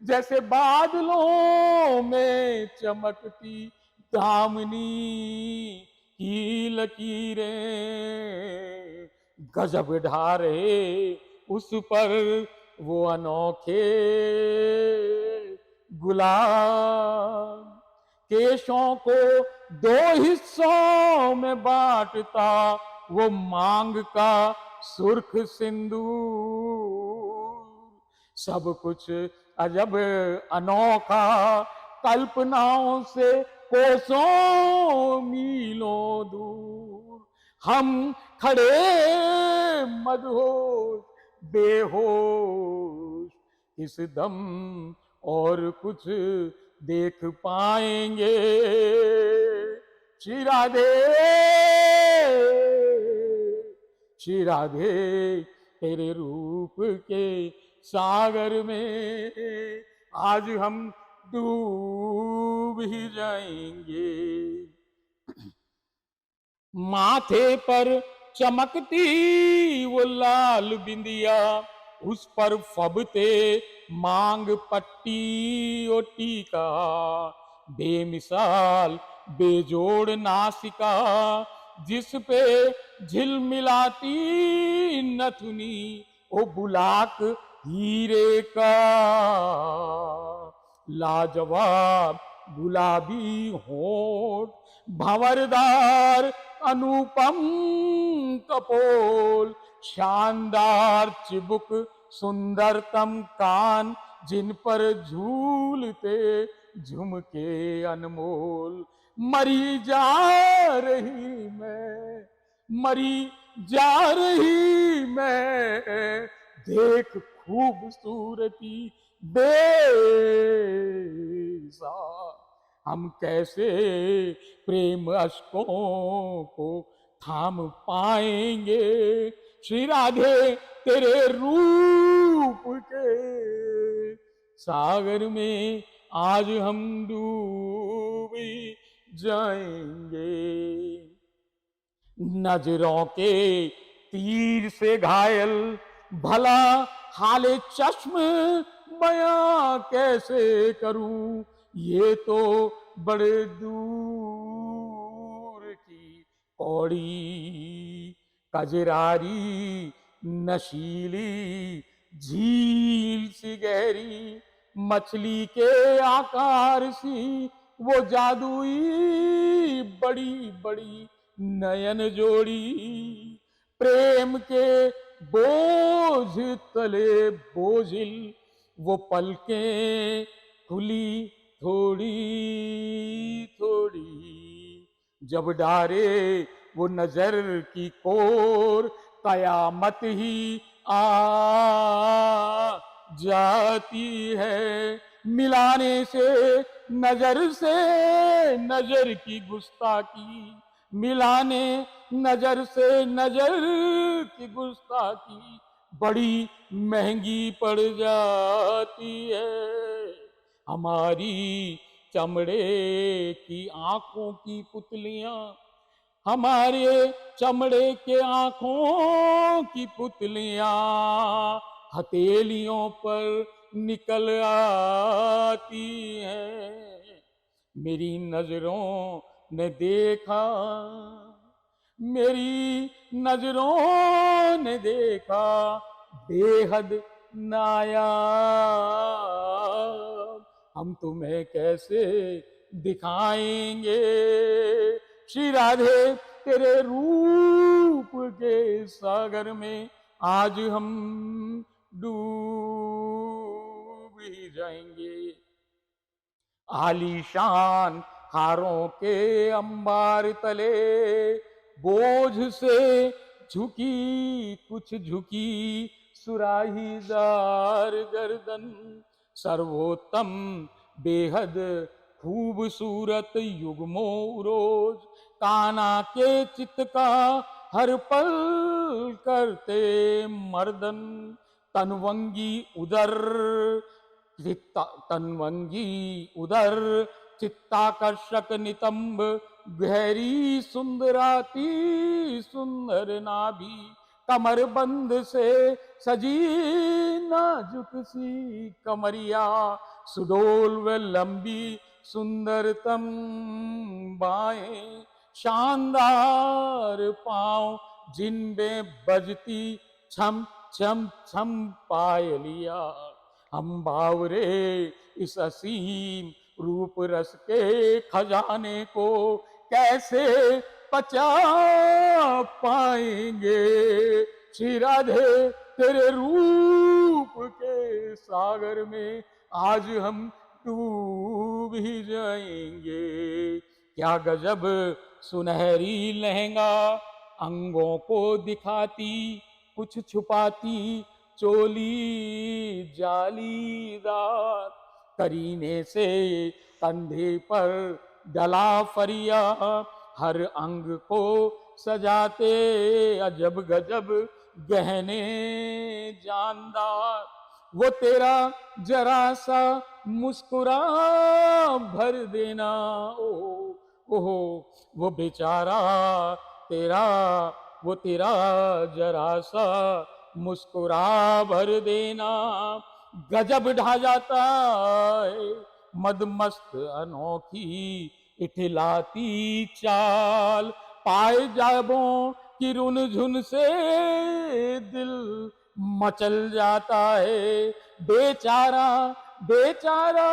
जैसे बादलों में चमकती दामनी की लकीरें, गजब ढा रहे उस पर वो अनोखे गुलाब। केशों को दो हिस्सों में बांटता वो मांग का सुर्ख सिंदूर। सब कुछ अजब अनोखा, कल्पनाओं से कोसों मीलों दूर। हम खड़े मदहोश बेहोश, इस दम और कुछ देख पाएंगे। श्री राधे श्री राधे, तेरे रूप के सागर में आज हम डूब ही जाएंगे। माथे पर चमकती वो लाल बिंदिया, उस पर फबते मांग पट्टी ओ टीका। बेमिसाल बेजोड़ नासिका, जिस पे झिलमिलाती नथुनी ओ बुलाक हीरे का। लाजवाब गुलाबी होठ, भंवरदार अनुपम कपोल, शानदार चिबुक सुंदरतम कान, जिन पर झूलते झुमके अनमोल। मरी जा रही मैं, मरी जा रही मैं, देख खूबसूरती बेसार। हम कैसे प्रेम अश्कों को थाम पाएंगे। श्री राधे, तेरे रूप के सागर में आज हम डूबी जाएंगे। नजरों के तीर से घायल, भला हाले चश्म बयां कैसे करूं। ये तो बड़े दूर की कौड़ी, कजरारी नशीली झील सी गहरी, मछली के आकार सी वो जादुई बड़ी बड़ी नयन जोड़ी। प्रेम के बोझ तले बोझिल वो पलकें खुली थोड़ी थोड़ी। जब डारे वो नजर की कोर, कयामत ही आ जाती है। मिलाने से नजर की गुस्ताखी, मिलाने नजर से नजर की गुस्ताखी बड़ी महंगी पड़ जाती है। हमारी चमड़े की आंखों की पुतलियां, हमारे चमड़े के आंखों की पुतलियां हथेलियों पर निकल आती हैं। मेरी नजरों ने देखा, मेरी नजरों ने देखा बेहद नायाब। हम तुम्हें कैसे दिखाएंगे। श्री राधे, तेरे रूप के सागर में आज हम डूब ही जाएंगे। आलीशान हारों के अंबार तले बोझ से झुकी कुछ झुकी सुराहीदार गर्दन, सर्वोत्तम बेहद खूबसूरत युग्मो रोज, काना के चित्त का हर पल करते मर्दन। तनवंगी उदर तनवंगी उदर चित्ताकर्षक नितंब, गहरी सुंदराती सुंदर नाभि, कमर बंद से सजी नाजुक सी कमरिया, सुडोल व लंबी सुंदरतम बाएं, शानदार पांव जिनमें बजती छम छम छम पायलिया। हम बावरे इस असीम रूप रस के खजाने को कैसे पचा पाएंगे। श्री राधे तेरे रूप के सागर में आज हम डूब ही जाएंगे। क्या गजब सुनहरी लहंगा अंगों को दिखाती, कुछ छुपाती चोली जालीदार, करीने से कंधे पर डला फरिया, हर अंग को सजाते अजब गजब गहने जानदार। वो तेरा जरा सा मुस्कुरा भर देना, ओहो वो बेचारा तेरा, वो तेरा जरा सा मुस्कुरा भर देना, गजब ढा जाता है मदमस्त अनोखी इठलाती चाल। पाए जाबों की रुन झुन से दिल मचल जाता है। बेचारा बेचारा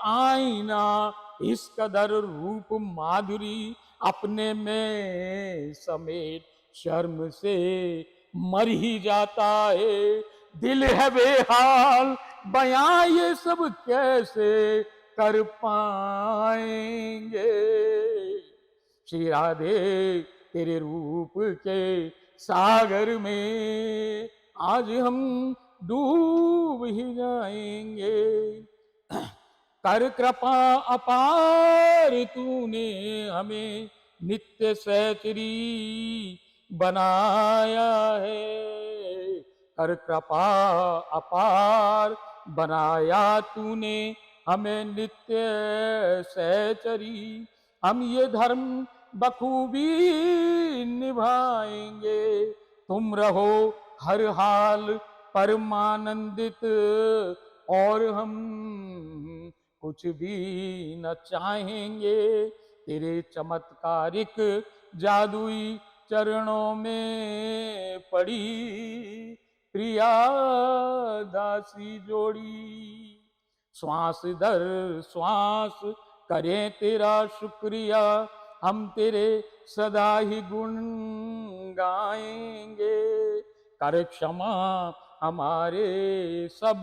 आईना, इस कदर रूप माधुरी अपने में समेट शर्म से मर ही जाता है। दिल है बेहाल, बयां ये सब कैसे कर पाएंगे। श्री राधे तेरे रूप के सागर में आज हम डूब ही जाएंगे। कर कृपा अपार तूने हमें नित्य सहचरी बनाया है। कर कृपा अपार बनाया तूने हमें नित्य सहचरी। हम ये धर्म बखूबी निभाएंगे, तुम रहो हर हाल परमानंदित, और हम कुछ भी न चाहेंगे। तेरे चमत्कारिक जादुई चरणों में पड़ी प्रिया दासी जोड़ी। श्वास दर श्वास करें तेरा शुक्रिया, हम तेरे सदा ही गुण गाएंगे। कर क्षमा हमारे सब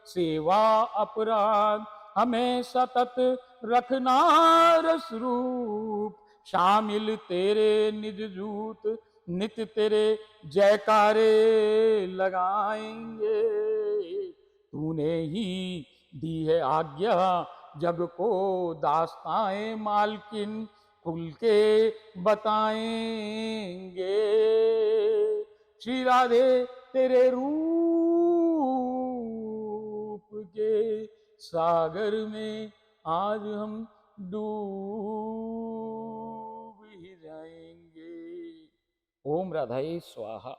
सेवा अपराध, हमें सतत रखना रस रूप शामिल तेरे निज जूत। नित तेरे जयकारे लगाएंगे। तूने ही दी है आज्ञा जग को दास्ताएं मालकिन खुल के बताएंगे। श्री राधे तेरे रूप के सागर में आज हम डूब ही जाएंगे। ओम राधाए स्वाहा।